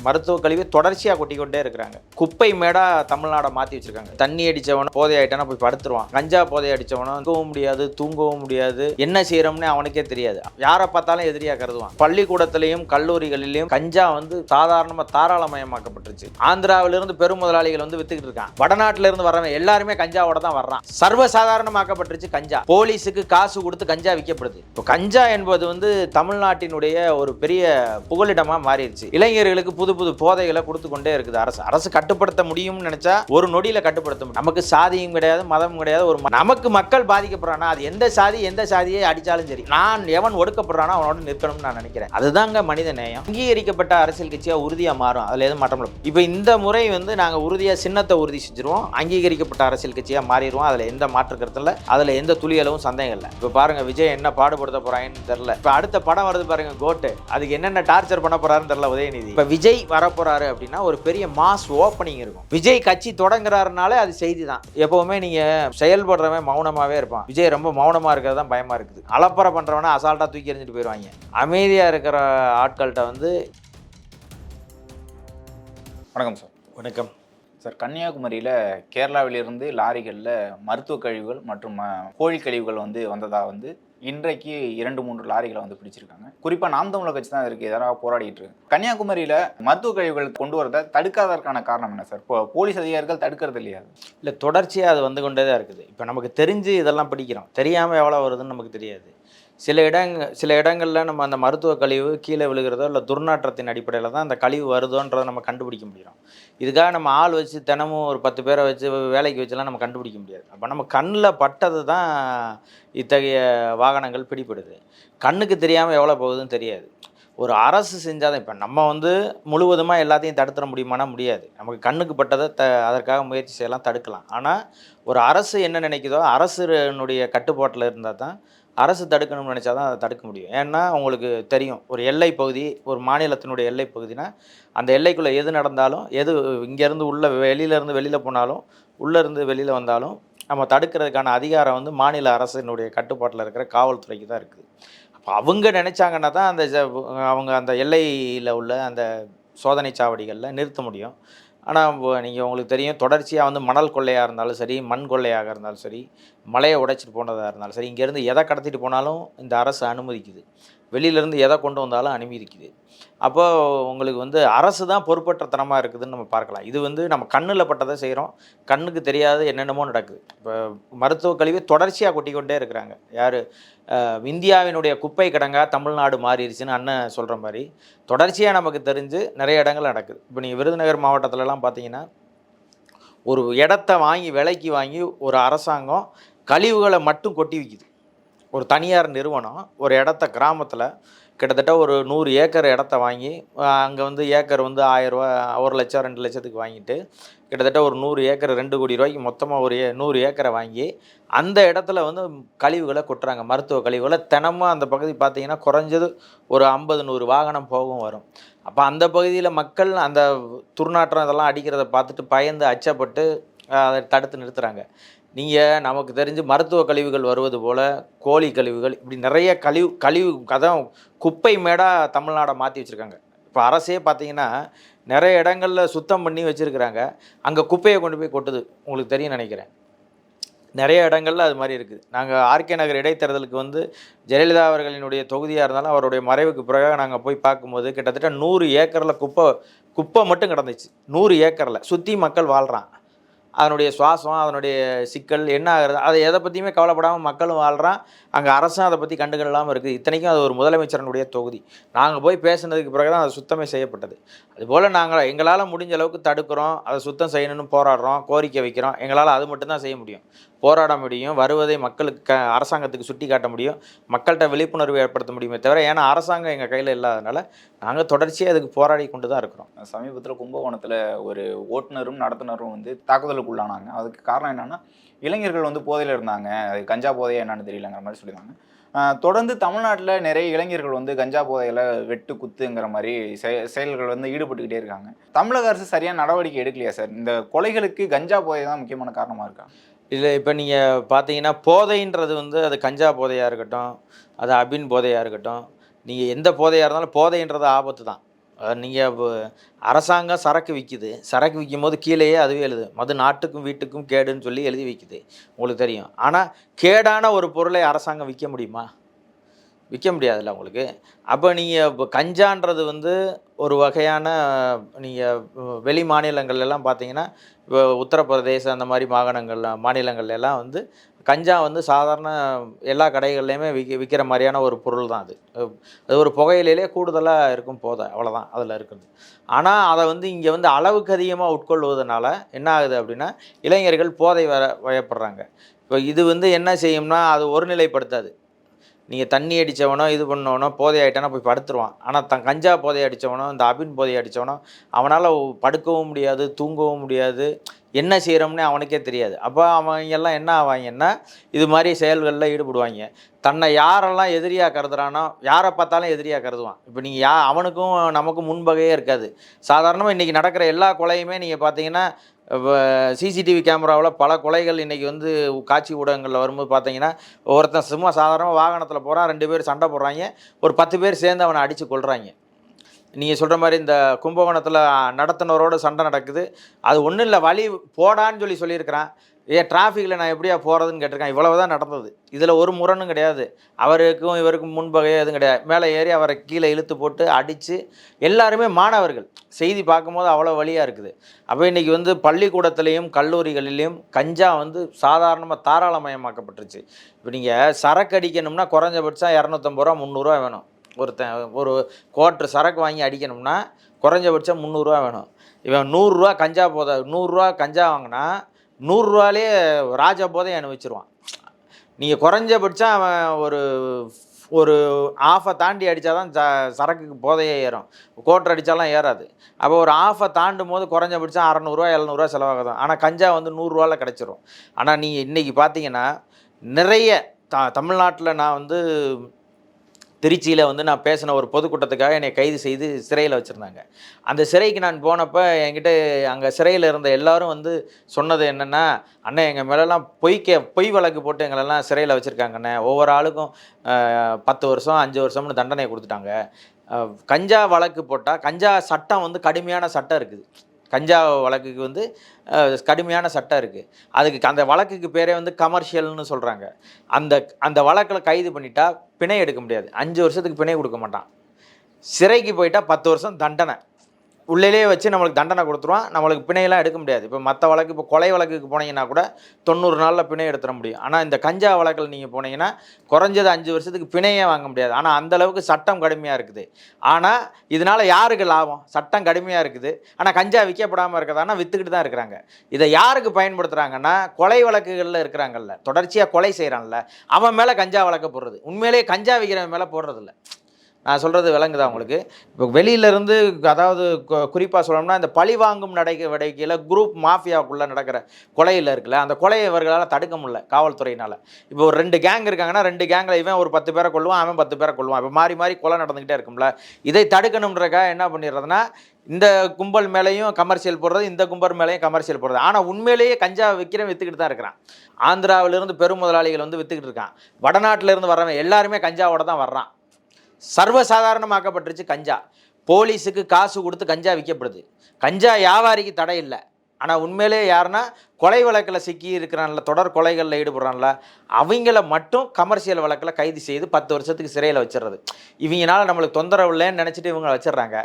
மருத்துவ கழிவு தொடர்ச்சியாக கொட்டிக்கொண்டே இருக்கிறாங்க. குப்பை மேடா தமிழ்நாடை மாற்றி வச்சிருக்காங்க. தண்ணி அடித்தவனும் போதை ஆகிட்டானா போய் படுத்துருவான். கஞ்சா போதை அடித்தவனும் தூங்கவும் முடியாது, தூங்கவும் முடியாது, என்ன செய்யறோம்னு அவனுக்கே தெரியாது. யாரை பார்த்தாலும் எதிரியாக கருதுவான். பள்ளிக்கூடத்திலையும் கல்லூரிகளிலையும் கஞ்சா சாதாரணமாக தாராளமயமாக்கப்பட்டுருச்சு. ஆந்திராவிலிருந்து பெரும் முதலாளிகள் வித்துக்கிட்டு இருக்கான். வடநாட்டிலிருந்து வரவன் எல்லாருமே கஞ்சாவோட தான் வர்றான். சர்வசாதாரணமாக்கப்பட்டுருச்சு கஞ்சா. போலீஸுக்கு காசு கொடுத்து கஞ்சா விற்கப்படுது. இப்போ கஞ்சா என்பது தமிழ்நாட்டினுடைய ஒரு பெரிய புகலிடமா மாறிடுச்சு. இளைஞர்களுக்கு புது புது போதைகளை கொடுத்து கொண்டே இருக்குது. அரசு கட்டுப்படுத்த முடியும்னு நினைச்சா ஒரு நொடியில கட்டுப்படுத்த முடியும். நமக்கு சாதியும் கிடையாது, மதமும் கிடையாது. நமக்கு மக்கள் பாதிக்கப்படுறானா அது எந்த சாதியை அடிச்சாலும் சரி, நான் எவன் ஒடுக்கப்படுறானோ அவனோட நிற்கணும்னு நான் நினைக்கிறேன். அதுதாங்க மனித நேயம். அங்கீகரிக்கப்பட்ட அரசியல் கட்சியா உறுதியா மாறும். அதுல எதுவும் மாற்றம் இல்லை. இப்போ இந்த முறை நாங்க உறுதியா சின்னத்தை உறுதி செஞ்சிருவோம். அங்கீகரிக்கப்பட்ட அரசியல் கட்சியா மாறிடுவோம். அதுல எந்த மாற்று கருத்து இல்லை. அதுல எந்த துளியளவும் சந்தேகம் இல்லை. இப்போ பாருங்க, விஜய் என்ன பாடுபடுத்த போறாங்கன்னு தெரியல. இப்போ அடுத்த படம் வருது பாருங்க, கோட்டு. அதுக்கு என்னென்ன டார்ச்சர் பண்ண போறாருன்னு தெரியல உதயநிதி. இப்ப விஜய் வரப்போறாரு அப்படின்னா ஒரு பெரிய மாஸ் ஓப்பனிங் இருக்கும். விஜய் கட்சி தொடங்குறாருனாலே அது செய்தி தான். எப்பவுமே நீங்க செயல்படுறவன் மௌனமாவே இருப்பான். விஜய் ரொம்ப மௌனமா இருக்கிறது தான் பயமா இருக்குது. அலப்பறை பண்றவன அசால்ட்டா தூக்கி எறிஞ்சிட்டு போயிடுவாங்க. அமைதியா இருக்கிற ஆட்கள்கிட்ட வணக்கம் சார். வணக்கம் சார். கன்னியாகுமரியில் கேரளாவிலிருந்து லாரிகளில் மருத்துவ கழிவுகள் மற்றும் கோழி கழிவுகள் வந்ததாக இன்றைக்கு 2-3 லாரிகளை பிடிச்சிருக்காங்க. குறிப்பாக நாம் தமிழர் கட்சி தான் இதுக்கு எதிராக போராடிட்டு இருக்கு. கன்னியாகுமரியில் மருத்துவ கழிவுகள் கொண்டு வரதை தடுக்காததற்கான காரணம் என்ன சார்? இப்போ போலீஸ் அதிகாரிகள் தடுக்கிறது இல்லையா? இல்லை, தொடர்ச்சியாக அது கொண்டே தான் இருக்குது. இப்போ நமக்கு தெரிஞ்சு இதெல்லாம் பிடிக்கிறோம், தெரியாமல் எவ்வளோ வருதுன்னு நமக்கு தெரியாது. சில இடங்களில் நம்ம அந்த மருத்துவ கழிவு கீழே விழுகிறதோ இல்லை துர்நாற்றத்தின் அடிப்படையில் தான் அந்த கழிவு வருதோன்றதை நம்ம கண்டுபிடிக்க முடியும். இதுக்காக நம்ம ஆள் வச்சு தினமும் ஒரு 10 பேரை வச்சு வேலைக்கு வச்சுலாம் நம்ம கண்டுபிடிக்க முடியாது. அப்போ நம்ம கண்ணில் பட்டது தான் இத்தகைய வாகனங்கள் பிடிப்படுது. கண்ணுக்கு தெரியாமல் எவ்வளோ போகுதுன்னு தெரியாது. ஒரு அரசு செஞ்சால் தான். இப்போ நம்ம முழுவதுமாக எல்லாத்தையும் தடுத்துட முடியுமானா முடியாது. நமக்கு கண்ணுக்கு பட்டதை அதற்காக முயற்சி செய்யலாம், தடுக்கலாம். ஆனால் ஒரு அரசு என்ன நினைக்குதோ, அரசுனுடைய கட்டுப்பாட்டில் இருந்தால் தான் அரசு தடுக்கணும்னு நினச்சா தான் அதை தடுக்க முடியும். ஏன்னா உங்களுக்கு தெரியும், ஒரு எல்லை பகுதி, ஒரு மாநிலத்தினுடைய எல்லை பகுதினா அந்த எல்லைக்குள்ளே எது நடந்தாலும், எது இங்கேருந்து வெளியிலேருந்து வெளியில் போனாலும், உள்ளேருந்து வெளியில் வந்தாலும் நம்ம தடுக்கிறதுக்கான அதிகாரம் மாநில அரசினுடைய கட்டுப்பாட்டில் இருக்கிற காவல்துறைக்கு தான் இருக்குது. அப்போ அவங்க நினச்சாங்கன்னா தான் அவங்க அந்த எல்லையில் உள்ள அந்த சோதனை சாவடிகளில் நிறுத்த முடியும். ஆனால் நீங்கள் உங்களுக்கு தெரியும், தொடர்ச்சியாக மணல் கொள்ளையாக இருந்தாலும் சரி, மண் கொள்ளையாக இருந்தாலும் சரி, மலையை உடைச்சிட்டு போனதாக இருந்தாலும் சரி, இங்கேருந்து எதை கடத்திட்டு போனாலும் இந்த அரசு அனுமதிக்குது. வெளியிலேருந்து எதை கொண்டு வந்தாலும் அனுமதிக்குது. அப்போது உங்களுக்கு அரசு தான் பொறுப்பற்றத்தனமாக இருக்குதுன்னு நம்ம பார்க்கலாம். இது நம்ம கண்ணில் பட்டதை செய்கிறோம், கண்ணுக்கு தெரியாத என்னென்னமோ நடக்குது. இப்போ மருத்துவ கழிவு தொடர்ச்சியாக கொட்டிக்கொண்டே இருக்கிறாங்க. யார்? இந்தியாவினுடைய குப்பை கிடங்காக தமிழ்நாடு மாறிடுச்சுன்னு அண்ணன் சொல்கிற மாதிரி தொடர்ச்சியாக நமக்கு தெரிஞ்சு நிறைய இடங்கள் நடக்குது. இப்போ நீங்கள் விருதுநகர் மாவட்டத்திலலாம் பார்த்தீங்கன்னா, ஒரு இடத்த விலைக்கு வாங்கி ஒரு அரசாங்கம் கழிவுகளை மட்டும் கொட்டி விற்கிது. ஒரு தனியார் நிறுவனம் ஒரு இடத்த கிராமத்தில் கிட்டத்தட்ட ஒரு 100 ஏக்கர் இடத்த வாங்கி, அங்கே ஏக்கர் 1000 ரூபா, 1 லட்சம் 2 லட்சத்துக்கு வாங்கிட்டு கிட்டத்தட்ட ஒரு 100 ஏக்கர் 2 கோடி ரூபாய்க்கு மொத்தமாக ஒரு 100 ஏக்கரை வாங்கி அந்த இடத்துல கழிவுகளை கொட்டுறாங்க. மருத்துவ கழிவுகளை தினமும் அந்த பகுதி பார்த்தீங்கன்னா குறைஞ்சது ஒரு 50-100 வாகனம் போகும் வரும். அப்போ அந்த பகுதியில் மக்கள் அந்த துர்நாற்றம் இதெல்லாம் அடிக்கிறத பார்த்துட்டு பயந்து அச்சப்பட்டு அதை தடுத்து நிறுத்துகிறாங்க. நீங்கள் நமக்கு தெரிஞ்சு மருத்துவ கழிவுகள் வருவது போல் கோழி கழிவுகள், இப்படி நிறைய கழிவு அதான் குப்பை மேடாக தமிழ்நாடை மாற்றி வச்சுருக்காங்க. இப்போ அரசே பார்த்தீங்கன்னா நிறைய இடங்களில் சுத்தம் பண்ணி வச்சுருக்கிறாங்க, அங்கே குப்பையை கொண்டு போய் கொட்டுது. உங்களுக்கு தெரியும் நினைக்கிறேன், நிறைய இடங்களில் அது மாதிரி இருக்குது. நாங்கள் ஆர்கே நகர் இடைத்தேர்தலுக்கு ஜெயலலிதா அவர்களினுடைய தொகுதியாக இருந்தாலும் அவருடைய மறைவுக்கு பிறகு நாங்கள் போய் பார்க்கும்போது கிட்டத்தட்ட 100 ஏக்கரில் குப்பை மட்டும் கிடந்துச்சு. 100 ஏக்கரில் சுற்றி மக்கள் வாழ்கிறான். அதனுடைய சுவாசம், அதனுடைய சிக்கல் என்ன ஆகுறது, அதை எதை பற்றியுமே கவலைப்படாமல் மக்களும் வாழ்கிறான். அங்கே அரசும் அதை பற்றி கண்டுகொள்ளாமல் இருக்குது. இத்தனைக்கும் அது ஒரு முதலமைச்சரனுடைய தொகுதி. நாங்கள் போய் பேசினதுக்கு பிறகு தான் அது சுத்தமே செய்யப்பட்டது. அதுபோல் நாங்கள் எங்களால் முடிஞ்ச அளவுக்கு தடுக்கிறோம், அதை சுத்தம் செய்யணும்னு போராடுறோம், கோரிக்கை வைக்கிறோம். எங்களால் அது மட்டும்தான் செய்ய முடியும். போராட முடியும், வருவதை மக்களுக்கு அரசாங்கத்துக்கு சுட்டி காட்ட முடியும், மக்கள்கிட்ட விழிப்புணர்வு ஏற்படுத்த முடியுமே தவிர, ஏன்னா அரசாங்கம் எங்கள் கையில் இல்லாதனால நாங்கள் தொடர்ச்சியாக அதுக்கு போராடி கொண்டு தான் இருக்கிறோம். சமீபத்தில் கும்பகோணத்தில் ஒரு ஓட்டுநரும் நடத்துனரும் தாக்குதலுக்கு உள்ளானாங்க. அதுக்கு காரணம் என்னென்னா, இளைஞர்கள் போதையில் இருந்தாங்க, அது கஞ்சா போதையா என்னன்னு தெரியலங்கிற மாதிரி சொல்லியிருந்தாங்க. தொடர்ந்து தமிழ்நாட்டில் நிறைய இளைஞர்கள் கஞ்சா போதையில் வெட்டு குத்துங்கிற மாதிரி செயல்கள் ஈடுபட்டுக்கிட்டே இருக்காங்க. தமிழக அரசு சரியான நடவடிக்கை எடுக்கலையா சார்? இந்த கொலைகளுக்கு கஞ்சா போதை தான் முக்கியமான காரணமாக இருக்கா? இல்லை, இப்போ நீங்கள் பார்த்தீங்கன்னா போதைன்றது அது கஞ்சா போதையாக இருக்கட்டும், அது அபின் போதையாக இருக்கட்டும், நீங்கள் எந்த போதையாக இருந்தாலும் போதைன்றது ஆபத்து தான். நீங்கள் அரசாங்கம் சரக்கு விற்கிது, சரக்கு விற்கும் போது கீழேயே அதுவே எழுது, மது நாட்டுக்கும் வீட்டுக்கும் கேடுன்னு சொல்லி எழுதி வைக்குது, உங்களுக்கு தெரியும். ஆனால் கேடான ஒரு பொருளை அரசாங்கம் விற்க முடியுமா? விற்க முடியாதுல்ல உங்களுக்கு. அப்போ நீங்கள் இப்போ கஞ்சான்றது வந்து ஒரு வகையான, நீங்கள் வெளி மாநிலங்கள்லாம் பார்த்தீங்கன்னா, இப்போ உத்தரப்பிரதேசம் அந்த மாதிரி மாநிலங்கள்லாம் வந்து கஞ்சா வந்து சாதாரண எல்லா கடைகள்லையுமே விற்கிற மாதிரியான ஒரு பொருள் தான் அது. அது ஒரு புகையிலே கூடுதலாக இருக்கும் போதை, அவ்வளோதான் அதில் இருக்குது. ஆனால் அதை வந்து இங்கே வந்து அளவுக்கு அதிகமாக உட்கொள்வதனால என்ன ஆகுது அப்படின்னா, இளைஞர்கள் போதை வயப்படுறாங்க. இப்போ இது வந்து என்ன செய்யும்னா, அது ஒருநிலைப்படுத்தாது. நீங்கள் தண்ணி அடித்தவனோ இது பண்ணவனோ போதை ஆகிட்டானா போய் படுத்துருவான். ஆனால் கஞ்சா போதை அடித்தவனோ இந்த அபின் போதை அடித்தவனோ அவனால் படுக்கவும் முடியாது, தூங்கவும் முடியாது, என்ன செய்கிறோம்னே அவனுக்கே தெரியாது. அப்போ அவங்க எல்லாம் என்ன ஆவாங்கன்னா, இது மாதிரி செயல்களில் ஈடுபடுவாங்க. தன்னை யாரெல்லாம் எதிரியாக கருதுறானோ, யாரை பார்த்தாலும் எதிரியாக கருதுவான். இப்போ நீங்கள் அவனுக்கும் நமக்கும் முன்பகையே இருக்காது. சாதாரணமாக இன்றைக்கி நடக்கிற எல்லா கொலையுமே நீங்கள் பார்த்தீங்கன்னா, இப்போ சிசிடிவி கேமராவில் பல கொலைகள் இன்றைக்கி வந்து காட்சி ஊடகங்களில் வரும்போது பார்த்தீங்கன்னா, ஒருத்தன் சும்மா சாதாரணமாக வாகனத்தில் போகிறான், 2 பேர் சண்டை போடுறாங்க, ஒரு 10 பேர் சேர்ந்து அவனை அடித்து கொள்கிறாங்க. நீங்கள் சொல்கிற மாதிரி இந்த கும்பகோணத்தில் நடத்துனரோட சண்டை நடக்குது. அது ஒன்றும் இல்லை, வழி போடான்னு சொல்லியிருக்கிறான். டிராஃபிக்கில் நான் எப்படியா போகிறதுன்னு கேட்டிருக்கேன். இவ்வளவு தான் நடந்தது. இதில் ஒரு முரணும் கிடையாது. அவருக்கும் இவருக்கும் முன்பகையோ எதுவும் கிடையாது. மேலே ஏறி அவரை கீழே இழுத்து போட்டு அடித்து, எல்லாருமே மாணவர்கள். செய்தி பார்க்கும்போது அவ்வளோ வழியாக இருக்குது. அப்போ இன்றைக்கி வந்து பள்ளிக்கூடத்துலேயும் கல்லூரிகளிலையும் கஞ்சா வந்து சாதாரணமாக தாராளமயமாக்கப்பட்டுருச்சு. இப்போ நீங்கள் சரக்கு அடிக்கணும்னா குறைஞ்சபட்சம் 250 ரூபா 300 ரூபா வேணும். ஒரு குவார்ட்ரு சரக்கு வாங்கி அடிக்கணும்னா குறைஞ்சபட்சம் 300 ரூபா வேணும். இவன் 100 ரூபா கஞ்சா 100 ரூபா கஞ்சா வாங்கினா 100 ரூபாலே ராஜா போதை அனுபவிச்சிருவான். நீங்கள் குறைஞ்சபட்சம் அவன் ஒரு ஆஃபை தாண்டி அடித்தா தான் சரக்குக்கு போதையே ஏறும். கோட்டர் அடித்தாலாம் ஏறாது. அப்போ ஒரு ஆஃபை தாண்டும் போது குறைஞ்சபட்சம் 600 700 செலவாகுது. ஆனால் கஞ்சா வந்து 100 ரூபாவில் கிடச்சிரும். ஆனால் நீங்கள் இன்றைக்கி பார்த்தீங்கன்னா நிறைய தமிழ்நாட்டில் நான் வந்து திருச்சியில் வந்து நான் பேசின ஒரு பொதுக்கூட்டத்துக்காக என்னை கைது செய்து சிறையில் வச்சுருந்தாங்க. அந்த சிறைக்கு நான் போனப்போ என்கிட்ட அங்கே சிறையில் இருந்த எல்லோரும் வந்து சொன்னது என்னென்னா, அண்ணன் எங்கள் மேலெல்லாம் பொய் வழக்கு போட்டு எங்களெல்லாம் சிறையில் வச்சுருக்காங்கண்ணே. ஒவ்வொரு ஆளுக்கும் 10 வருஷம் 5 வருஷம்னு தண்டனை கொடுத்துட்டாங்க. கஞ்சா வழக்கு போட்டால் கஞ்சா சட்டம் வந்து கடுமையான சட்டம் இருக்குது. கஞ்சா வழக்குக்கு வந்து கடுமையான சட்டம் இருக்குது. அதுக்கு அந்த வழக்குக்கு பேரே வந்து கமர்ஷியல்னு சொல்கிறாங்க. அந்த வழக்கில் கைது பண்ணிட்டா பிணை எடுக்க முடியாது. 5 வருஷத்துக்கு பிணை கொடுக்க மாட்டான். சிறைக்கு போயிட்டால் 10 வருஷம் தண்டனை. உள்ளே வச்சு நம்மளுக்கு தண்டனை கொடுத்துருவான். நம்மளுக்கு பிணையெல்லாம் எடுக்க முடியாது. இப்போ மற்ற வழக்கு, இப்போ கொலை வழக்குக்கு போனீங்கன்னா கூட 90 நாளில் பிணை எடுத்துட முடியும். ஆனால் இந்த கஞ்சா வழக்கில் நீங்கள் போனீங்கன்னா குறைஞ்சது 5 வருஷத்துக்கு பிணையே வாங்க முடியாது. ஆனால் அந்தளவுக்கு சட்டம் கடுமையாக இருக்குது. ஆனால் இதனால் யாருக்கு லாபம்? சட்டம் கடுமையாக இருக்குது, ஆனால் கஞ்சா விற்கப்படாமல் இருக்கிறதானா விற்றுக்கிட்டு தான் இருக்கிறாங்க. இதை யாருக்கு பயன்படுத்துகிறாங்கன்னா, கொலை வழக்குகளில் இருக்கிறாங்கல்ல, தொடர்ச்சியாக கொலை செய்கிறான்ல, அவன் மேலே கஞ்சா வழக்க போடுறது. உண்மையிலேயே கஞ்சா விற்கிறவன் மேலே போடுறதில்ல. நான் சொல்கிறது விளங்குதா உங்களுக்கு? இப்போ வெளியிலேருந்து, அதாவது குறிப்பாக சொல்லணும்னா, இந்த பழி வாங்கும் நடவடிக்கையில் குரூப் மாஃபியாவுக்குள்ளே நடக்கிற கொலையில் இருக்குல்ல, அந்த கொலையை இவர்களால் தடுக்க முடியல காவல்துறையினால். இப்போ ஒரு 2 கேங் இருக்காங்கன்னா 2 கேங்கில் இவன் ஒரு 10 பேரை கொள்ளுவான், அவன் 10 பேரை கொள்ளுவான். இப்போ மாறி கொலை நடந்துக்கிட்டே இருக்கும்ல. இதை தடுக்கணுன்றக்காக என்ன பண்ணிடுறதுன்னா, இந்த கும்பல் மேலேயும் கமர்ஷியல் போடுறது, இந்த கும்பல் மேலேயும் கமர்ஷியல் போடுறது. ஆனால் உண்மையிலேயே கஞ்சா விற்றுக்கிட்டு தான் இருக்கிறான். ஆந்திராவிலிருந்து பெரும் முதலாளிகள் வந்து விற்றுக்கிட்டு இருக்கான். வடநாட்டிலேருந்து வரவன் எல்லாருமே கஞ்சாவோட தான் வர்றான். சர்வசாதாரணமாக்கப்பட்டுருச்சு கஞ்சா. போலீஸுக்கு காசு கொடுத்து கஞ்சா விற்கப்படுது. கஞ்சா வியாபாரிக்கு தடை இல்லை. ஆனால் உண்மையிலே யாருன்னா, கொலை வழக்கில் சிக்கி இருக்கிறான்ல, தொடர் கொலைகளில் ஈடுபடுறான்ல, அவங்கள மட்டும் கமர்ஷியல் வழக்கில் கைது செய்து 10 வருஷத்துக்கு சிறையில் வச்சிடுறது. இவங்கனால நம்மளுக்கு தொந்தரவு இல்லைன்னு நினச்சிட்டு இவங்க வச்சிடுறாங்க.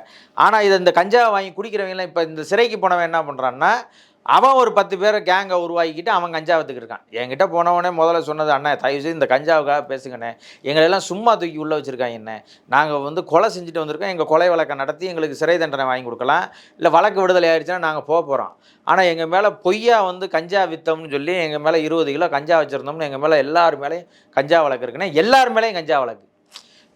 ஆனால் இந்த கஞ்சாவை வாங்கி குடிக்கிறவங்களாம் இப்போ இந்த சிறைக்கு போனவன் என்ன பண்ணுறான்னா, அவன் ஒரு 10 பேரை கேங்கை உருவாக்கிட்டு அவன் கஞ்சா விற்றுக்கிட்டு இருக்கான். என்கிட்ட போனவனே முதல்ல சொன்னது, அண்ணா தயவுசெய்து இந்த கஞ்சாவுக்காக பேசுங்கண்ணே, எங்களெல்லாம் சும்மா தூக்கி உள்ளே வச்சுருக்காங்க என்ன, நாங்கள் வந்து கொலை செஞ்சுட்டு வந்திருக்கோம், எங்கள் கொலை வழக்கம் நடத்தி எங்களுக்கு சிறை தண்டனை வாங்கி கொடுக்கலாம், இல்லை வழக்கு விடுதலை ஆயிடுச்சுன்னா நாங்கள் போகிறோம். ஆனால் எங்கள் மேலே பொய்யா வந்து கஞ்சா விற்றோம்னு சொல்லி எங்கள் மேலே 20 கிலோ கஞ்சா வச்சுருந்தோம்னு எங்கள் மேலே எல்லார் மேலேயும் கஞ்சா வழக்கு இருக்குன்னா, எல்லார் மேலேயும் கஞ்சா வழக்கு.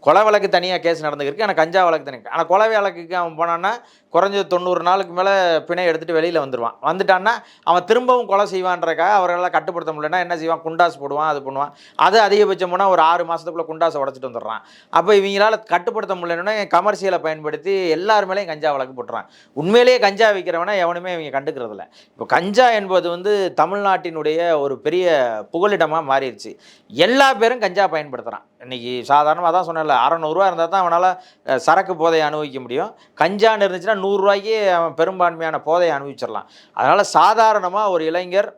கொலை வழக்கு தனியாக கேஸ் நடந்துருக்கு, ஆனால் கஞ்சா வழக்கு தனியாக. ஆனால் கொலை வழக்குக்கு அவன் போனான்னா குறைஞ்சது 90 நாளுக்கு மேலே பிணை எடுத்துகிட்டு வெளியில் வந்துடுவான். வந்துட்டான்னா அவன் திரும்பவும் கொலை செய்வான்றக்காக அவர்களெல்லாம் கட்டுப்படுத்த முடியலன்னா என்ன செய்வான், குண்டாஸ் போடுவான், அது பண்ணுவான். அது அதிகபட்சம் போனால் ஒரு 6 மாதத்துக்குள்ளே குண்டாஸை உடச்சிட்டு வந்துடுறான். அப்போ இவங்களால் கட்டுப்படுத்த முடியலன்னா கமர்ஷியலை பயன்படுத்தி எல்லார் மேலேயும் கஞ்சா வழக்கு போட்டுறான். உண்மையிலேயே கஞ்சா விற்கிறவனா எவனுமே இவங்க கண்டுக்கிறதில்ல. இப்போ கஞ்சா என்பது வந்து தமிழ்நாட்டினுடைய ஒரு பெரிய புகலிடமாக மாறிடுச்சு. எல்லா பேரும் கஞ்சா பயன்படுத்துகிறான். இன்றைக்கி சாதாரணமாக தான் சொன்னேன்ல, 600 இருந்தால் தான் அவனால் சரக்கு போதையை அனுபவிக்க முடியும். கஞ்சான்னு இருந்துச்சுன்னா 100 ரூபாய்க்கு அவன் பெரும்பான்மையான போதையை அனுபவிச்சிடலாம். அதனால் சாதாரணமாக ஒரு இளைஞர்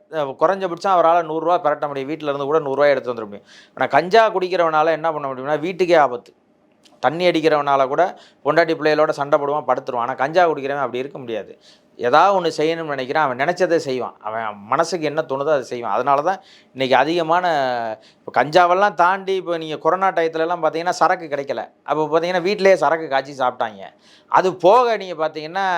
குறைஞ்சபட்சம் அவரால் 100 ரூபா பெரட்ட முடியும். வீட்டில் இருந்து கூட 100 ரூபாய் எடுத்து வந்துட முடியும். ஆனால் கஞ்சா குடிக்கிறவனால என்ன பண்ண முடியும்னா வீட்டுக்கே ஆபத்து. தண்ணி அடிக்கிறவனால கூட பொண்டாட்டி பிள்ளைகளோட சண்டை போடுவான், படுத்துருவான். ஆனால் கஞ்சா குடிக்கிறவன் அப்படி இருக்க முடியாது. ஏதாவது ஒன்று செய்யணும்னு நினைக்கிறான், அவன் நினச்சதை செய்வான். அவன் மனசுக்கு என்ன தோணுதோ அதை செய்வான். அதனால தான் இன்றைக்கி அதிகமான இப்போ கஞ்சாவெல்லாம் தாண்டி இப்போ நீங்கள் கொரோனா டயத்துலலாம் பார்த்தீங்கன்னா சரக்கு கிடைக்கல. அப்போ பார்த்தீங்கன்னா வீட்டிலேயே சரக்கு காய்ச்சி சாப்பிட்டாங்க. அது போக நீங்கள் பார்த்தீங்கன்னா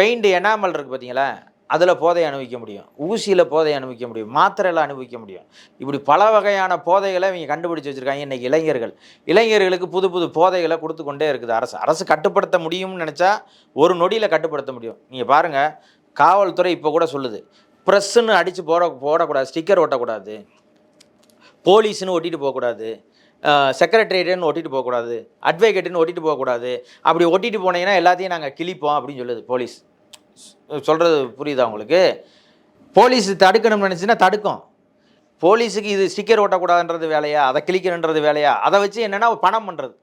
பெயிண்ட் எனாமல் இருக்குது பார்த்தீங்களா, அதில் போதையை அனுபவிக்க முடியும், ஊசியில் போதையை அனுபவிக்க முடியும், மாத்திரையில் அனுபவிக்க முடியும். இப்படி பல வகையான போதைகளை இவங்க கண்டுபிடிச்சி வச்சுருக்காங்க. இன்றைக்கி இளைஞர்களுக்கு புது புது போதைகளை கொடுத்து கொண்டே இருக்குது அரசு கட்டுப்படுத்த முடியும்னு நினச்சா ஒரு நொடியில் கட்டுப்படுத்த முடியும். நீங்கள் பாருங்கள், காவல்துறை இப்போ கூட சொல்லுது, ப்ரெஸ்ஸுன்னு அடித்து போடக்கூடாது, ஸ்டிக்கர் ஒட்டக்கூடாது, போலீஸ்னு ஒட்டிட்டு போகக்கூடாது, செக்ரட்டரியேட்டுன்னு ஒட்டிட்டு போகக்கூடாது, அட்வொகேட்டுன்னு ஒட்டிட்டு போகக்கூடாது. அப்படி ஒட்டிட்டு போனீங்கன்னா எல்லாத்தையும் நாங்கள் கிழிப்போம் அப்படின்னு சொல்லுது போலீஸ். சொல்கிறது புரியுதா உங்களுக்கு? போலீஸ் தடுக்கணும்னு நினச்சின்னா தடுக்கும். போலீஸுக்கு இது ஸ்டிக்கர் ஓட்டக்கூடாதுன்றது வேலையா, அதை கிளிக்கணுன்றது வேலையா? அதை வச்சு என்னென்னா பணம் பண்ணுறது.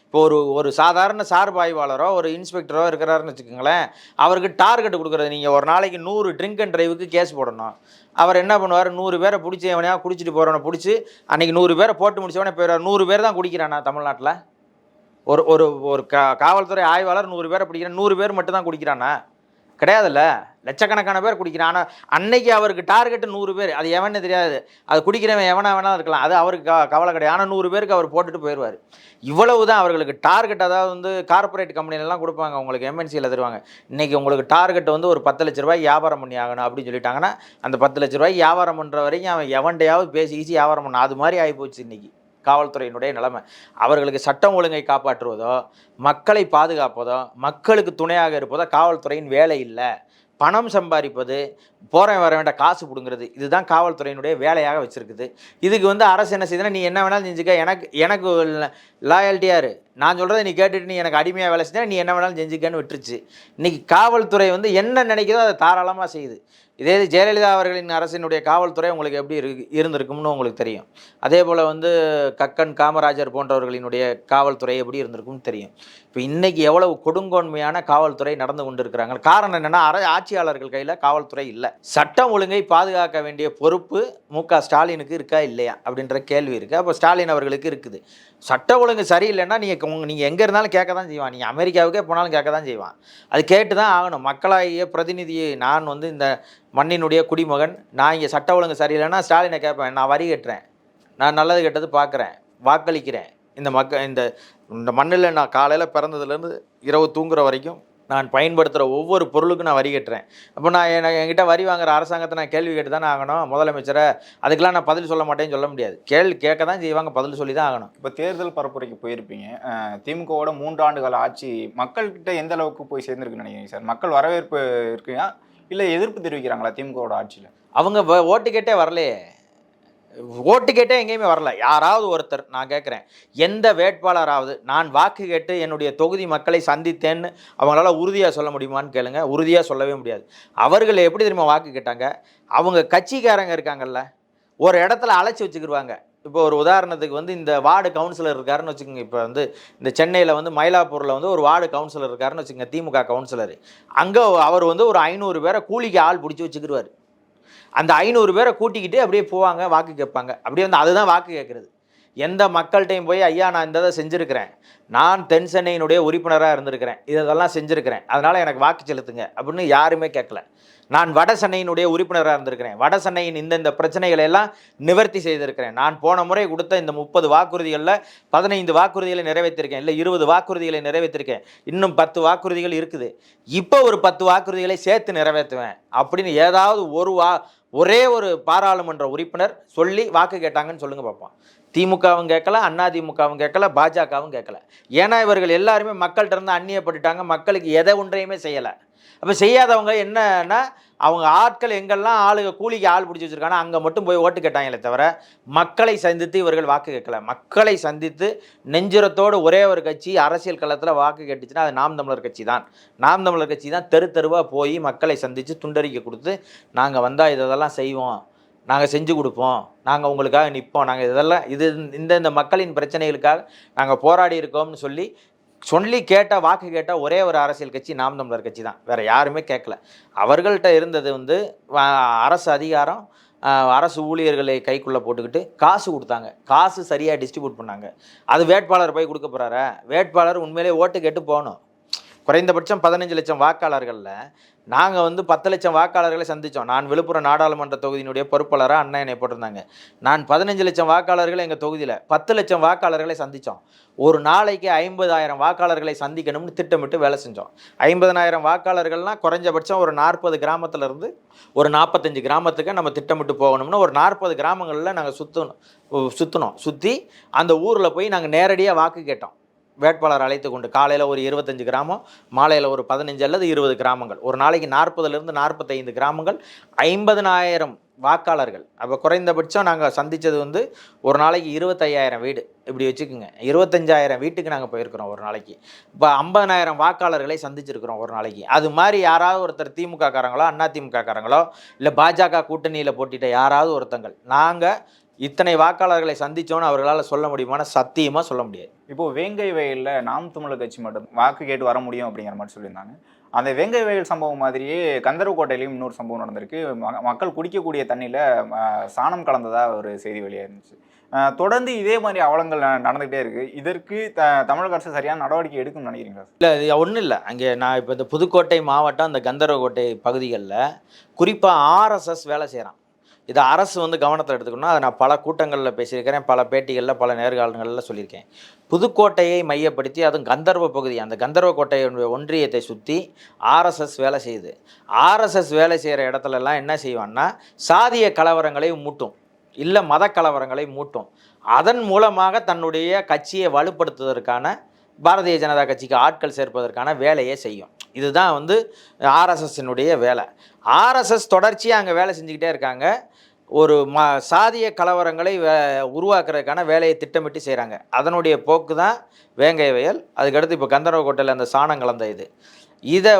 இப்போ ஒரு சாதாரண சார்பு ஆய்வாளரோ ஒரு இன்ஸ்பெக்டரோ இருக்கிறாருன்னு வச்சுக்கோங்களேன், அவருக்கு டார்கெட் கொடுக்குறது, நீங்கள் ஒரு நாளைக்கு 100 ட்ரிங்க் அண்ட் டிரைவுக்கு கேஸ் போடணும். அவர் என்ன பண்ணுவார், 100 பேரை பிடிச்சி எவனையா குடிச்சிட்டு போகிறவனை பிடிச்சி அன்றைக்கி 100 பேரை போட்டு முடிச்சவனே போயிடுவார். 100 பேர் தான் குடிக்கிறானா தமிழ்நாட்டில்? ஒரு ஒரு ஒரு காவல்துறை ஆய்வாளர் 100 பேரை பிடிக்கிறான், 100 பேர் மட்டும் தான் குடிக்கிறானா? கிடையாதுல்ல, லட்சக்கணக்கான பேர் குடிக்கிறான். ஆனால் அன்னைக்கு அவருக்கு டார்கெட்டு 100 பேர். அது எவன்னு தெரியாது, அது குடிக்கிறவன் எவனா வேணாலும் இருக்கலாம், அது அவருக்கு கவலை கிடையாது. ஆனால் 100 பேருக்கு அவர் போட்டுட்டு போயிடுவார். இவ்வளவு தான் அவர்களுக்கு டார்கெட். அதாவது வந்து கார்பரேட் கம்பெனிலலாம் கொடுப்பாங்க, உங்களுக்கு எம்என்சியில் தருவாங்க. இன்றைக்கி உங்களுக்கு டார்கெட் வந்து ஒரு 10 லட்ச ரூபாய் வியாபாரம் பண்ணி ஆகணும் அப்படின்னு சொல்லிட்டாங்கன்னா அந்த 10 லட்ச ரூபாய் வியாபாரம் பண்ணுற வரைக்கும் அவன் எவன்டையாவது பேசி வியாபாரம் பண்ண. அது மாதிரி ஆகிப்போச்சு இன்றைக்கி காவல்துறையினுடைய நிலைமை. அவர்களுக்கு சட்டம் ஒழுங்கை காப்பாற்றுவதோ, மக்களை பாதுகாப்பதோ, மக்களுக்கு துணையாக இருப்பதோ காவல்துறையின் வேலை இல்லை. பணம் சம்பாதிப்பது, போகிறவன் வர வேண்டாம் காசு பிடுங்கிறது, இதுதான் காவல்துறையினுடைய வேலையாக வச்சுருக்குது. இதுக்கு வந்து அரசு என்ன செய்யுதுன்னா, நீ என்ன வேணாலும் செஞ்சுக்க, எனக்கு லாயல்ட்டியாக இரு, நான் சொல்கிறத நீ கேட்டுட்டு நீ எனக்கு அடிமையாக வேலை செஞ்சால் நீ என்ன வேணாலும் செஞ்சுக்கன்னு விட்டுருச்சு. இன்றைக்கி காவல்துறை வந்து என்ன நினைக்கிறதோ அதை தாராளமாக செய்யுது. இதே ஜெயலலிதா அவர்களின் அரசினுடைய காவல்துறை உங்களுக்கு எப்படி இருந்திருக்கும்னு உங்களுக்கு தெரியும். அதே போல் வந்து கக்கன் காமராஜர் போன்றவர்களினுடைய காவல்துறை எப்படி இருந்திருக்கும்னு தெரியும். இப்போ இன்றைக்கி எவ்வளவு கொடுங்கோன்மையான காவல்துறை நடந்து கொண்டு இருக்கிறாங்க. காரணம் என்னென்னா, ஆட்சியாளர்கள் கையில் காவல்துறை இல்லை. சட்டம் ஒழுங்கை பாதுகாக்க வேண்டிய பொறுப்பு மு.க. ஸ்டாலினுக்கு இருக்கா இல்லையா அப்படின்ற கேள்வி இருக்குது. அப்போ ஸ்டாலின் அவர்களுக்கு இருக்குது. சட்ட ஒழுங்கு சரியில்லைன்னா நீங்கள் எங்கே இருந்தாலும் கேட்க தான் செய்வான். நீங்கள் அமெரிக்காவுக்கே போனாலும் கேட்க தான் செய்வான். அது கேட்டு தான் ஆகணும். மக்களாகிய பிரதிநிதியை, நான் வந்து இந்த மண்ணினுடைய குடிமகன், நான் இங்கே சட்ட ஒழுங்கு சரியில்லைன்னா ஸ்டாலினை கேட்பேன். நான் வரி கட்டுறேன், நான் நல்லது கெட்டது பார்க்குறேன், வாக்களிக்கிறேன். இந்த மண்ணில் நான் காலையில் பிறந்ததுலேருந்து இரவு தூங்குற வரைக்கும் நான் பயன்படுத்துகிற ஒவ்வொரு பொருளுக்கும் நான் வரி கட்டுறேன். அப்போ நான் என்கிட்ட வரி வாங்குற அரசாங்கத்தை நான் கேள்வி கேட்டு தானே ஆகணும். முதலமைச்சரை அதுக்கெலாம் நான் பதில் சொல்ல மாட்டேன்னு சொல்ல முடியாது. கேட்க தான் செய்வாங்க, பதில் சொல்லி தான் ஆகணும். இப்போ தேர்தல் பரப்புரைக்கு போயிருப்பீங்க. திமுகவோட 3 ஆண்டுகள் ஆட்சி மக்கள்கிட்ட எந்த அளவுக்கு போய் சேர்ந்துருக்குன்னு நினைக்கிறீங்க சார்? மக்கள் வரவேற்பு இருக்குங்க, இல்லை எதிர்ப்பு தெரிவிக்கிறாங்களா திமுகவோட ஆட்சியில்? அவங்க ஓட்டு கேட்டே வரலையே. ஓட்டு கேட்டே எங்கேயுமே வரல. யாராவது ஒருத்தர், நான் கேட்குறேன், எந்த வேட்பாளராவது நான் வாக்கு கேட்டு என்னுடைய தொகுதி மக்களை சந்தித்தேன்னு அவங்களால உறுதியாக சொல்ல முடியுமான்னு கேளுங்க. உறுதியாக சொல்லவே முடியாது. அவர்கள் எப்படி தெரியுமா வாக்கு கேட்டாங்க? அவங்க கட்சிக்காரங்க இருக்காங்கல்ல, ஒரு இடத்துல அழைச்சி வச்சுக்கிடுவாங்க. இப்போ ஒரு உதாரணத்துக்கு வந்து இந்த வார்டு கவுன்சிலர் இருக்காருன்னு வச்சுக்கோங்க. இப்போ வந்து இந்த சென்னையில் வந்து மயிலாப்பூரில் வந்து ஒரு வார்டு கவுன்சிலர் இருக்காருன்னு வச்சுக்கோங்க, திமுக கவுன்சிலர். அங்கே அவர் வந்து ஒரு 500 பேரை கூலிக்கு ஆள் பிடிச்சி வச்சுக்கிடுவார். அந்த 500 பேரை கூட்டிக்கிட்டு அப்படியே போவாங்க, வாக்கு கேட்பாங்க. அப்படியே வந்து அதுதான் வாக்கு கேட்குறது. எந்த மக்கள்கிட்டையும் போய், ஐயா நான் இந்த இதை செஞ்சுருக்கிறேன், நான் தென் சென்னையினுடைய உறுப்பினராக இருந்திருக்கிறேன், இதெல்லாம் செஞ்சுருக்கிறேன், அதனால் எனக்கு வாக்கு செலுத்துங்க அப்படின்னு யாருமே கேட்கல. நான் வட சென்னையினுடைய உறுப்பினராக இருந்திருக்கிறேன், வட சென்னையின் இந்த பிரச்சனைகளை எல்லாம் நிவர்த்தி செய்திருக்கிறேன், நான் போன முறை கொடுத்த இந்த 30 வாக்குறுதிகளில் 15 வாக்குறுதிகளை நிறைவேற்றிருக்கேன், இல்லை 20 வாக்குறுதிகளை நிறைவேற்றிருக்கேன், இன்னும் 10 வாக்குறுதிகள் இருக்குது, இப்போ ஒரு 10 வாக்குறுதிகளை சேர்த்து நிறைவேற்றுவேன் அப்படின்னு ஏதாவது ஒரே ஒரு பாராளுமன்ற உறுப்பினர் சொல்லி வாக்கு கேட்டாங்கன்னு சொல்லுங்கள் பார்ப்போம். திமுகவும் கேட்கல, அதிமுகவும் கேட்கல, பாஜகவும் கேட்கல. ஏன்னா இவர்கள் எல்லாருமே மக்கள்கிட்ட இருந்து அந்நியப்பட்டுட்டாங்க. மக்களுக்கு எதை ஒன்றையுமே செய்யலை. அப்போ செய்யாதவங்க என்னன்னா, அவங்க ஆட்கள் எங்கெல்லாம் கூலிக்கு ஆள் பிடிச்சி வச்சுருக்காங்க அங்கே மட்டும் போய் ஓட்டு கேட்டாங்களே தவிர மக்களை சந்தித்து இவர்கள் வாக்கு கேட்கல. மக்களை சந்தித்து நெஞ்சுரத்தோடு ஒரே ஒரு கட்சி அரசியல் களத்தில் வாக்கு கேட்டுச்சுன்னா அது நாம் தமிழர் கட்சி தான். நாம் தமிழர் கட்சி தான் தெரு தெருவாக போய் மக்களை சந்தித்து துண்டறிக்கை கொடுத்து நாங்கள் வந்தால் இதெல்லாம் செய்வோம், நாங்கள் செஞ்சு கொடுப்போம், நாங்கள் உங்களுக்காக நிற்போம், நாங்கள் இதெல்லாம் இந்த மக்களின் பிரச்சனைகளுக்காக நாங்கள் போராடி இருக்கோம்னு சொல்லி கேட்ட வாக்கு கேட்ட ஒரே ஒரு அரசியல் கட்சி நாம் தமிழர் கட்சி தான். வேறு யாருமே கேட்கல. அவர்கள்ட்ட இருந்தது அரசு அதிகாரம், அரசு ஊழியர்களை கைக்குள்ளே போட்டுக்கிட்டு காசு கொடுத்தாங்க. காசு சரியாக டிஸ்ட்ரிபியூட் பண்ணாங்க. அது வேட்பாளர் போய் கொடுக்க போகிறாரா? வேட்பாளர் உண்மையிலே ஓட்டு கேட்டு போகணும். குறைந்தபட்சம் 15 லட்சம் வாக்காளர்களில் நாங்கள் 10 லட்சம் வாக்காளர்களை சந்தித்தோம். நான் விழுப்புரம் நாடாளுமன்ற தொகுதியினுடைய பொறுப்பாளராக அண்ணா என்னை போட்டிருந்தாங்க. நான் 15 லட்சம் வாக்காளர்கள் எங்கள் தொகுதியில் 10 லட்சம் வாக்காளர்களை சந்தித்தோம். ஒரு நாளைக்கு 50,000 வாக்காளர்களை சந்திக்கணும்னு திட்டமிட்டு வேலை செஞ்சோம். 50,000 வாக்காளர்கள்னால் குறைஞ்சபட்சம் ஒரு 40 கிராமத்திலேருந்து ஒரு 45 கிராமத்துக்கு நம்ம திட்டமிட்டு போகணும்னு ஒரு 40 கிராமங்களில் நாங்கள் சுற்றி அந்த ஊரில் போய் நாங்கள் நேரடியாக வாக்கு கேட்டோம். வேட்பாளர் அழைத்து கொண்டு காலையில் ஒரு 25 கிராமம், மாலையில் ஒரு 15 அல்லது 20 கிராமங்கள், ஒரு நாளைக்கு 40லேருந்து 45 கிராமங்கள், 50,000 வாக்காளர்கள். அப்போ குறைந்தபட்சம் நாங்கள் சந்தித்தது ஒரு நாளைக்கு 25,000 வீடு. இப்படி வச்சுக்கோங்க, 25,000 வீட்டுக்கு நாங்கள் போயிருக்கிறோம் ஒரு நாளைக்கு. இப்போ 50,000 வாக்காளர்களை சந்திச்சிருக்கிறோம் ஒரு நாளைக்கு. அது மாதிரி யாராவது ஒருத்தர் திமுக காரங்களோ அதிமுக காரங்களோ இல்லை பாஜக கூட்டணியில் போட்டிட்ட யாராவது ஒருத்தங்கள் நாங்கள் இத்தனை வாக்காளர்களை சந்தித்தோன்னு அவர்களால் சொல்ல முடியுமானா சத்தியமாக சொல்ல முடியாது. இப்போது வேங்கை வயலில் நாம் தமிழர் கட்சி மட்டும் வாக்கு கேட்டு வர முடியும் அப்படிங்கிற மாதிரி சொல்லியிருந்தாங்க. அந்த வேங்கை வயல் சம்பவம் மாதிரியே கந்தர்வக்கோட்டையிலையும் இன்னொரு சம்பவம் நடந்திருக்கு. மக்கள் குடிக்கக்கூடிய தண்ணியில் சாணம் கலந்ததாக ஒரு செய்தி வெளியாக இருந்துச்சு. தொடர்ந்து இதே மாதிரி அவலங்கள் நடந்துகிட்டே இருக்குது. இதற்கு தமிழக அரசு சரியான நடவடிக்கை எடுக்கும்னு நினைக்கிறீங்களா? இல்லை, இது ஒன்றும் இல்லை. அங்கே நான் இப்போ இந்த புதுக்கோட்டை மாவட்டம் அந்த கந்தர்வக்கோட்டை பகுதிகளில் குறிப்பாக ஆர்எஸ்எஸ் வேலை செய்கிறான். இதை அரசு கவனத்தில் எடுத்துக்கணும். அதை நான் பல கூட்டங்களில் பேசியிருக்கிறேன், பல பேட்டிகளில், பல நேர்காணல்களில் சொல்லியிருக்கேன். புதுக்கோட்டையை மையப்படுத்தி அதுவும் கந்தர்வ பகுதி, அந்த கந்தர்வக்கோட்டையுடைய ஒன்றியத்தை சுற்றி ஆர்எஸ்எஸ் வேலை செய்யுது. ஆர்எஸ்எஸ் வேலை செய்கிற இடத்துலலாம் என்ன செய்வான்னா சாதிய கலவரங்களை மூட்டும், இல்லை மத கலவரங்களை மூட்டும். அதன் மூலமாக தன்னுடைய கட்சியை வலுப்படுத்துவதற்கான பாரதிய ஜனதா கட்சிக்கு ஆட்கள் சேர்ப்பதற்கான வேலையை செய்யும். இதுதான் ஆர்எஸ்எஸ்னுடைய வேலை. ஆர்எஸ்எஸ் தொடர்ச்சியாக அங்கே வேலை செஞ்சுக்கிட்டே இருக்காங்க. ஒரு சாதிய கலவரங்களை உருவாக்குறதுக்கான வேலையை திட்டமிட்டு செய்கிறாங்க. அதனுடைய போக்கு தான் வேங்கை வயல். அதுக்கடுத்து இப்போ கந்தர்வக்கோட்டையில் அந்த சாணம் கலந்த இதை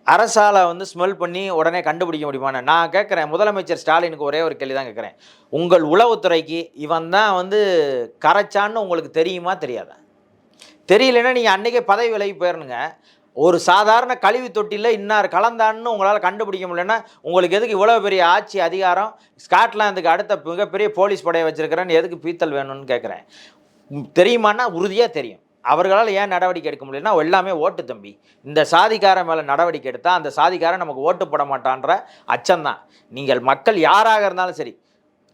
அரசால் ஸ்மெல் பண்ணி உடனே கண்டுபிடிக்க முடியுமான்னு நான் கேட்குறேன். முதலமைச்சர் ஸ்டாலினுக்கு ஒரே ஒரு கேள்வி தான் கேட்குறேன். உங்கள் உளவுத்துறைக்கு இவன் தான் கரைச்சான்னு உங்களுக்கு தெரியுமா தெரியாதா? தெரியலன்னா நீங்கள் அன்றைக்கே பதவி விலகி போயிடணுங்க. ஒரு சாதாரண கழிவு தொட்டியில் இன்னார் கலந்தான்னு உங்களால் கண்டுபிடிக்க முடியலன்னா உங்களுக்கு எதுக்கு இவ்வளோ பெரிய ஆட்சி அதிகாரம்? ஸ்காட்லாந்துக்கு அடுத்த மிகப்பெரிய போலீஸ் படையை வச்சுருக்கிறேன்னு எதுக்கு பீத்தல் வேணும்னு கேட்குறேன். தெரியுமான்னா உறுதியாக தெரியும். அவர்களால் ஏன் நடவடிக்கை எடுக்க முடியலன்னா எல்லாமே ஓட்டு தம்பி. இந்த சாதிக்காரன் மேலே நடவடிக்கை எடுத்தால் அந்த சாதிக்காரன் நமக்கு ஓட்டு போட மாட்டான்ற அச்சம்தான். நீங்கள் மக்கள் யாராக இருந்தாலும் சரி,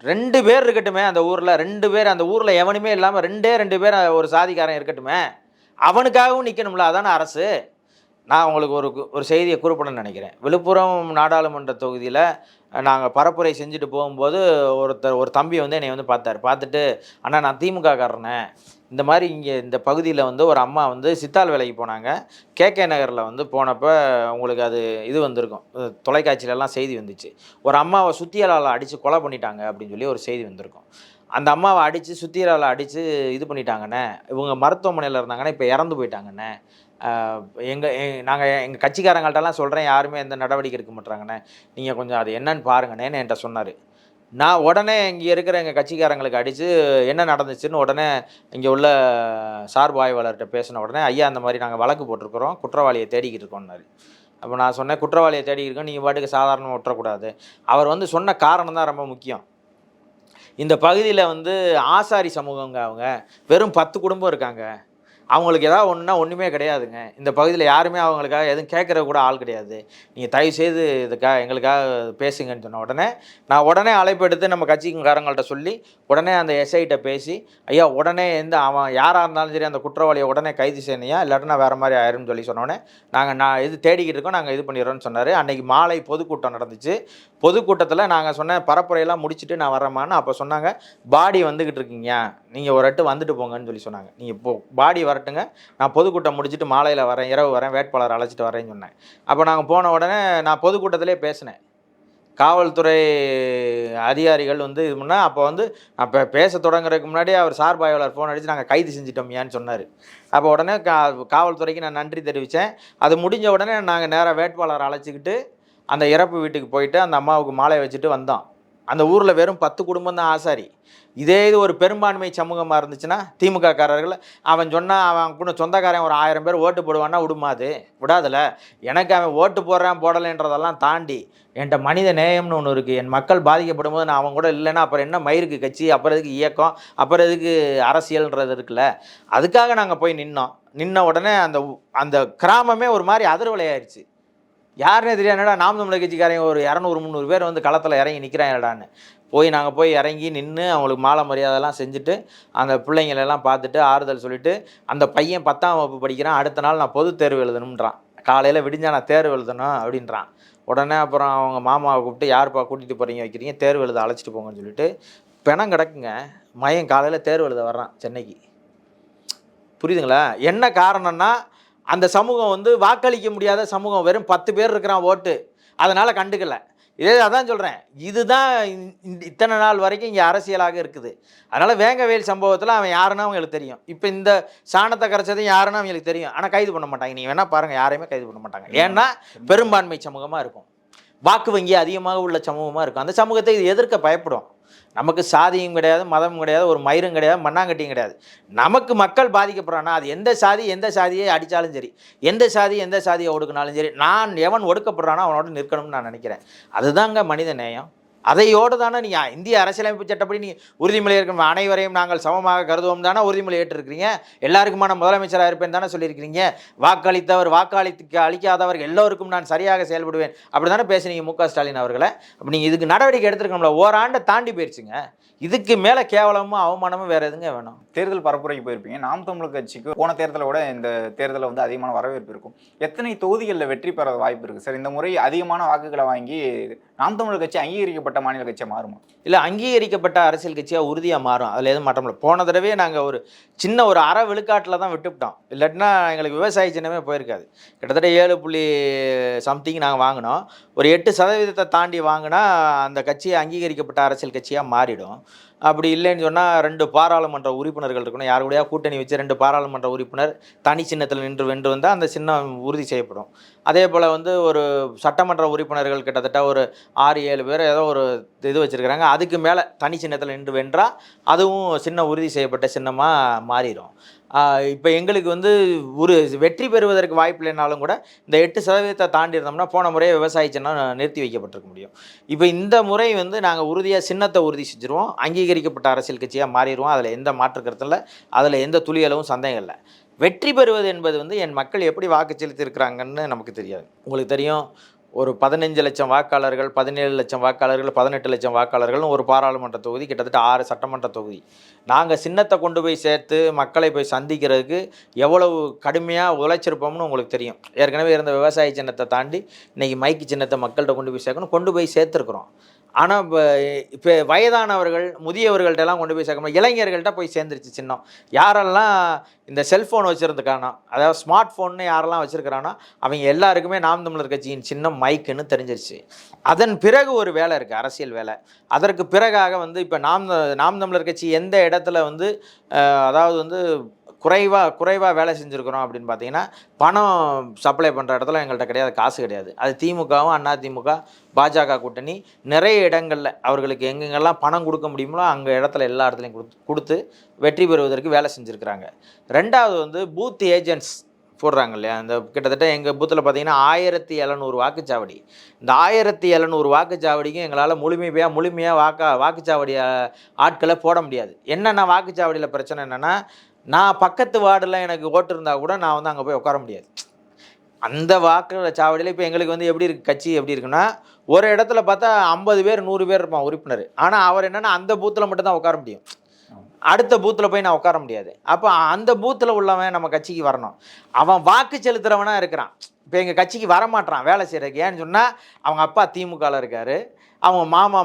2 பேர் இருக்கட்டுமே அந்த ஊரில், 2 பேர் அந்த ஊரில் எவனுமே இல்லாமல் 2 பேர் ஒரு சாதிக்காரன் இருக்கட்டுமே, அவனுக்காகவும் நிற்கணும்ல. அதான அரசு. நான் உங்களுக்கு ஒரு செய்தியை குறிப்பிடணும்னு நினைக்கிறேன். விழுப்புரம் நாடாளுமன்ற தொகுதியில் நாங்கள் பரப்புரை செஞ்சுட்டு போகும்போது ஒரு தம்பி என்னை பார்த்தார். பார்த்துட்டு, அண்ணா நான் திமுக காரனே, இந்த மாதிரி இங்கே இந்த பகுதியில் ஒரு அம்மா சித்தால் வேலைக்கு போனாங்க, கேகே நகரில் போனப்போ உங்களுக்கு அது இது வந்திருக்கும், தொலைக்காட்சியிலலாம் செய்தி வந்துச்சு, ஒரு அம்மாவை சுத்தியலால் அடித்து கொலை பண்ணிட்டாங்க அப்படின்னு சொல்லி ஒரு செய்தி வந்திருக்கும். அந்த அம்மாவை அடித்து சுத்தியலால் அடித்து இது பண்ணிட்டாங்கண்ணே, இவங்க மருத்துவமனையில் இருந்தாங்கண்ணே, இப்போ இறந்து போயிட்டாங்கண்ணே, எங்கள் கட்சிக்காரங்கள்ட்டலாம் சொல்கிறேன், யாருமே எந்த நடவடிக்கை எடுக்க மாட்டாங்கண்ணே, நீங்கள் கொஞ்சம் அது என்னன்னு பாருங்கண்ணேன்னு என்கிட்ட சொன்னார். நான் உடனே இங்கே இருக்கிற எங்கள் கட்சிக்காரங்களுக்கு அடித்து என்ன நடந்துச்சுன்னு உடனே இங்கே உள்ள சார்பு ஆய்வாளர்கிட்ட பேசின உடனே, ஐயா அந்த மாதிரி நாங்கள் வழக்கு போட்டிருக்கிறோம், குற்றவாளியை தேடிக்கிட்டு இருக்கோம்னாரு. அப்போ நான் சொன்னேன், குற்றவாளியை தேடிக்கிட்டு இருக்கோம், நீங்கள் பாட்டுக்கு சாதாரணமாக விட்டுறக்கூடாது. அவர் சொன்ன காரணம் தான் ரொம்ப முக்கியம். இந்த பகுதியில் ஆசாரி சமூகங்க, அவங்க வெறும் 10 குடும்பம் இருக்காங்க. அவங்களுக்கு ஏதாவது ஒன்றுனா ஒன்றுமே கிடையாதுங்க. இந்த பகுதியில் யாருமே அவங்களுக்காக எதுவும் கேட்குற கூட ஆள் கிடையாது. நீங்கள் தயவுசெய்து எங்களுக்காக பேசுங்கன்னு சொன்ன உடனே நான் உடனே அழைப்பு எடுத்து நம்ம கட்சிக்காரங்கள்ட்ட சொல்லி உடனே அந்த எஸ்ஐட்ட பேசி, ஐயா உடனே அவன் யாராக இருந்தாலும் சரி அந்த குற்றவாளியை உடனே கைது செய்யணையா, இல்லாட்டினா வேறு மாதிரி ஆயிரும்னு சொல்லி சொன்னோடனே நான் இது தேடிக்கிட்டு இருக்கோம், நாங்கள் இது பண்ணிடுறோன்னு சொன்னார். அன்றைக்கி மாலை பொதுக்கூட்டம் நடந்துச்சு. பொதுக்கூட்டத்தில் நாங்கள் சொன்ன பரப்புரையெல்லாம் முடிச்சுட்டு நான் வரேம்மான்னு. அப்போ சொன்னாங்க, பாடி வந்துக்கிட்டு இருக்கீங்க, நீங்கள் ஒரு எட்டு வந்துட்டு போங்கன்னு சொல்லி சொன்னாங்க. நீங்கள் இப்போ பாடி வரட்டுங்க, நான் பொதுக்கூட்டம் முடிச்சுட்டு மாலையில் வரேன், இரவு வரேன், வேட்பாளர் அழைச்சிட்டு வரேன்னு சொன்னேன். அப்போ நாங்கள் போன உடனே நான் பொதுக்கூட்டத்திலே பேசினேன். காவல்துறை அதிகாரிகள் இது முன்னே அப்போ நான் பேச தொடங்குறதுக்கு முன்னாடி அவர் சார்பாய்வாளர் ஃபோன் அடித்து நாங்கள் கைது செஞ்சிட்டோம்யான்னு சொன்னார். அப்போ உடனே காவல்துறைக்கு நான் நன்றி தெரிவித்தேன். அது முடிஞ்ச உடனே நாங்கள் நேராக வேட்பாளர் அழைச்சிக்கிட்டு அந்த இறப்பு வீட்டுக்கு போயிட்டு அந்த அம்மாவுக்கு மாலை வச்சுட்டு வந்தோம். அந்த ஊரில் வெறும் 10 குடும்பம் தான் ஆசாரி. இதே இது ஒரு பெரும்பான்மை சமூகமாக இருந்துச்சுன்னா திமுக காரர்கள் அவன் சொன்னால் அவன் கூட சொந்தக்காரன் ஒரு 1000 பேர் ஓட்டு போடுவான்னா விடுமாது, விடாதில்ல. எனக்கு அவன் ஓட்டு போடுறான் போடலைன்றதெல்லாம் தாண்டி என்கிட்ட மனித நேயம்னு ஒன்று இருக்குது. என் மக்கள் பாதிக்கப்படும் போது நான் அவன் கூட இல்லைன்னா அப்புறம் என்ன மயிருக்கு கட்சி, அப்புறம் எதுக்கு இயக்கம், அப்புறம் எதுக்கு அரசியல்ன்றது இருக்குல்ல. அதுக்காக நாங்கள் போய் நின்ன உடனே அந்த அந்த கிராமமே ஒரு மாதிரி அதிர்வலையாயிருச்சு. யாருன்னே தெரியாதுடா, நாம் தமிழர் கட்சிக்காரங்க ஒரு 200-300 பேர் களத்தில் இறங்கி நிற்கிறாங்கடான்னு நாங்கள் போய் இறங்கி நின்று அவங்களுக்கு மாலை மரியாதைலாம் செஞ்சுட்டு அந்த பிள்ளைங்களெல்லாம் பார்த்துட்டு ஆறுதல் சொல்லிவிட்டு, அந்த பையன் 10ஆம் வகுப்பு படிக்கிறான், அடுத்த நாள் நான் பொது தேர்வு எழுதணுன்றான். காலையில் விடிஞ்சா நான் தேர்வு எழுதணும் அப்படின்றான். உடனே அப்புறம் அவங்க மாமாவை கூப்பிட்டு, யாருப்பா கூட்டிகிட்டு போகிறீங்க வைக்கிறீங்க, தேர்வு எழுத அழைச்சிட்டு போங்கன்னு சொல்லிட்டு பிணம் கிடக்குங்க. மையன் காலையில் தேர்வு எழுத வர்றான் சென்னைக்கு. புரியுதுங்களா? என்ன காரணம்னா அந்த சமூகம் வாக்களிக்க முடியாத சமூகம், வெறும் 10 பேர் இருக்கிறான் ஓட்டு, அதனால் கண்டுக்கலை. அதான் சொல்கிறேன், இதுதான் இத்தனை நாள் வரைக்கும் இங்கே அரசியலாக இருக்குது. அதனால் வேங்கவேல் சம்பவத்தில் அவன் யாருன்னா அவங்களுக்கு தெரியும். இப்போ இந்த சாணத்தை கரைச்சதும் யாருன்னா அவங்களுக்கு தெரியும். ஆனால் கைது பண்ண மாட்டாங்க. நீங்கள் வேணால் பாருங்கள், யாரையுமே கைது பண்ண மாட்டாங்க. ஏன்னா பெரும்பான்மை சமூகமாக இருக்கும், வாக்கு வங்கி அதிகமாக உள்ள சமூகமாக இருக்கும். அந்த சமூகத்தை இது எதிர்க்க பயப்படும். நமக்கு சாதியும் கிடையாது, மதமும் கிடையாது, ஒரு மயிரும் கிடையாது, மண்ணாங்கட்டியும் கிடையாது. நமக்கு மக்கள் பாதிக்கப்படுறான்னா அது எந்த சாதியை அடித்தாலும் சரி, எந்த சாதியை ஒடுக்கினாலும் சரி, நான் எவன் ஒடுக்கப்படுறானோ அவனோட நிற்கணும்னு நான் நினைக்கிறேன். அதுதாங்க மனித நேயம். அதையோடு தானே நீங்கள் இந்திய அரசியலமைப்பு சட்டப்படி நீங்கள் உறுதிமொழி இருக்கும், அனைவரையும் நாங்கள் சமமாக கருதுவோம் தானே உறுதிமொழி ஏற்றிருக்கிறீங்க. எல்லாருக்குமான முதலமைச்சராக இருப்பேன் தானே சொல்லியிருக்கிறீங்க. வாக்களித்தவர் அளிக்காதவர் எல்லோருக்கும் நான் சரியாக செயல்படுவேன் அப்படி தானே பேசுனீங்க மு.க. ஸ்டாலின் அவர்களை. அப்போ நீங்கள் இதுக்கு நடவடிக்கை எடுத்துருக்கோம்ல. ஓராண்டை தாண்டி போயிடுச்சுங்க. இதுக்கு மேலே கேவலமும் அவமானமும் வேறு எதுங்க வேணும்? தேர்தல் பரப்புரைக்கு போயிருப்பீங்க. நாம் தமிழர் கட்சிக்கு போன தேர்தலை விட இந்த தேர்தலில் அதிகமான வரவேற்பு இருக்கும். எத்தனை தொகுதிகளில் வெற்றி பெற வாய்ப்பு இருக்குது சார்? இந்த முறை அதிகமான வாக்குகளை வாங்கி நாம் தமிழர் கட்சி அங்கீகரிக்கப்பட்ட மாநில கட்சியாக மாறுமா? இல்லை, அங்கீகரிக்கப்பட்ட அரசியல் கட்சியாக உறுதியாக மாறும். அதில் எதுவும் மாற்றம் இல்லை. போன தடவை நாங்கள் ஒரு சின்ன ஒரு அரை விழுக்காட்டில் தான் விட்டுவிட்டோம். இல்லாட்டினா எங்களுக்கு விவசாய சின்னமே போயிருக்காது. கிட்டத்தட்ட 7 நாங்கள் வாங்கினோம். ஒரு 8% தாண்டி வாங்கினா அந்த கட்சியை அங்கீகரிக்கப்பட்ட அரசியல் கட்சியாக மாறிடும். அப்படி இல்லைன்னு சொன்னால் 2 பாராளுமன்ற உறுப்பினர்கள் இருக்கணும். யாரு கூடயா கூட்டணி வச்சு 2 பாராளுமன்ற உறுப்பினர் தனி சின்னத்தில் நின்று வென்று வந்தால் அந்த சின்னம் உறுதி செய்யப்படும். அதே போல் ஒரு சட்டமன்ற உறுப்பினர்கள் கிட்டத்தட்ட ஒரு 6-7 பேர் ஏதோ ஒரு இது வச்சுருக்கிறாங்க. அதுக்கு மேலே தனி சின்னத்தில் நின்று வென்றால் அதுவும் சின்ன உறுதி செய்யப்பட்ட சின்னமாக மாறிடும். இப்போ எங்களுக்கு ஒரு வெற்றி பெறுவதற்கு வாய்ப்பு இல்லைனாலும் கூட இந்த 8% தாண்டி இருந்தோம்னா போன முறையே விவசாய சின்னம் நிறுத்தி வைக்கப்பட்டிருக்க முடியும். இப்போ இந்த முறை நாங்கள் உறுதியாக சின்னத்தை உறுதி செஞ்சுருவோம், அங்கீகரிக்கப்பட்ட அரசியல் கட்சியாக மாறிடுவோம். அதில் எந்த மாற்று கருத்தும் இல்லை, அதில் எந்த துளியளவும் சந்தேகம் இல்லை. வெற்றி பெறுவது என்பது என் மக்கள் எப்படி வாக்கு செலுத்தியிருக்கிறாங்கன்னு நமக்கு தெரியாது. உங்களுக்கு தெரியும், ஒரு 15 லட்சம் வாக்காளர்கள், 17 லட்சம் வாக்காளர்கள், 18 லட்சம் வாக்காளர்கள்னு ஒரு பாராளுமன்ற தொகுதி, கிட்டத்தட்ட 6 சட்டமன்ற தொகுதி. நாங்கள் சின்னத்தை கொண்டு போய் சேர்த்து மக்களை போய் சந்திக்கிறதுக்கு எவ்வளவு கடுமையாக உழைச்சிருப்போம்னு உங்களுக்கு தெரியும். ஏற்கனவே இருந்த விவசாய சின்னத்தை தாண்டி இன்றைக்கி மைக்கு சின்னத்தை மக்கள்கிட்ட கொண்டு போய் சேர்க்கணும், கொண்டு போய் சேர்த்துருக்குறோம். ஆனால் இப்போ வயதானவர்கள் முதியவர்கள்ட்டெல்லாம் கொண்டு போய் சேர்க்கணும், இளைஞர்கள்ட்ட போய் சேர்ந்துருச்சு சின்னம். யாரெல்லாம் இந்த செல்ஃபோன் வச்சுருந்துக்கானோ, அதாவது ஸ்மார்ட் ஃபோன்னு யாரெல்லாம் வச்சுருக்கிறானோ அவங்க எல்லாருக்குமே நாம் தமிழர் கட்சியின் சின்னம் மைக்குன்னு தெரிஞ்சிருச்சு. அதன் பிறகு ஒரு வேலை இருக்குது, அரசியல் வேலை. அதற்கு பிறகாக இப்போ நாம் தமிழர் கட்சி எந்த இடத்துல அதாவது குறைவாக வேலை செஞ்சுருக்கிறோம் அப்படின்னு பார்த்தீங்கன்னா, பணம் சப்ளை பண்ணுற இடத்துல எங்கள்கிட்ட கிடையாது, காசு கிடையாது. அது திமுகவும் அதிமுக பாஜக கூட்டணி நிறைய இடங்களில் அவர்களுக்கு எங்கெங்கெல்லாம் பணம் கொடுக்க முடியுமோ அங்கே எல்லா இடத்துலையும் கொடுத்து வெற்றி பெறுவதற்கு வேலை செஞ்சுருக்கிறாங்க. ரெண்டாவது பூத் ஏஜென்ட்ஸ் போடுறாங்க இல்லையா, அந்த கிட்டத்தட்ட எங்கள் பூத்தில் பார்த்தீங்கன்னா 1700 வாக்குச்சாவடி. இந்த 1700 வாக்குச்சாவடிக்கும் எங்களால் முழுமையாக வாக்குச்சாவடி ஆட்களை போட முடியாது. என்னென்ன வாக்குச்சாவடியில் பிரச்சனை என்னென்னா, நான் பக்கத்து வார்டில் எனக்கு ஓட்டு இருந்தால் கூட நான் வந்து அங்கே போய் உட்கார முடியாது. அந்த வாக்கு சாவடியில் இப்போ எங்களுக்கு வந்து எப்படி இருக்குது, கட்சி எப்படி இருக்குன்னா, ஒரு இடத்துல பார்த்தா 50 பேர் 100 பேர் இருப்பான் உறுப்பினர். ஆனால் அவர் என்னென்னா அந்த பூத்தில் மட்டும்தான் உட்கார முடியும், அடுத்த பூத்தில் போய் நான் உட்கார முடியாது. அப்போ அந்த பூத்தில் உள்ளவன் நம்ம கட்சிக்கு வரணும். அவன் வாக்கு செலுத்துகிறவனாக இருக்கிறான். இப்போ எங்கள் கட்சிக்கு வரமாட்டான் வேலை செய்கிறதுக்கு. ஏன்னு சொன்னால் அவங்க அப்பா திமுகவில் இருக்கார், அவங்க மாமா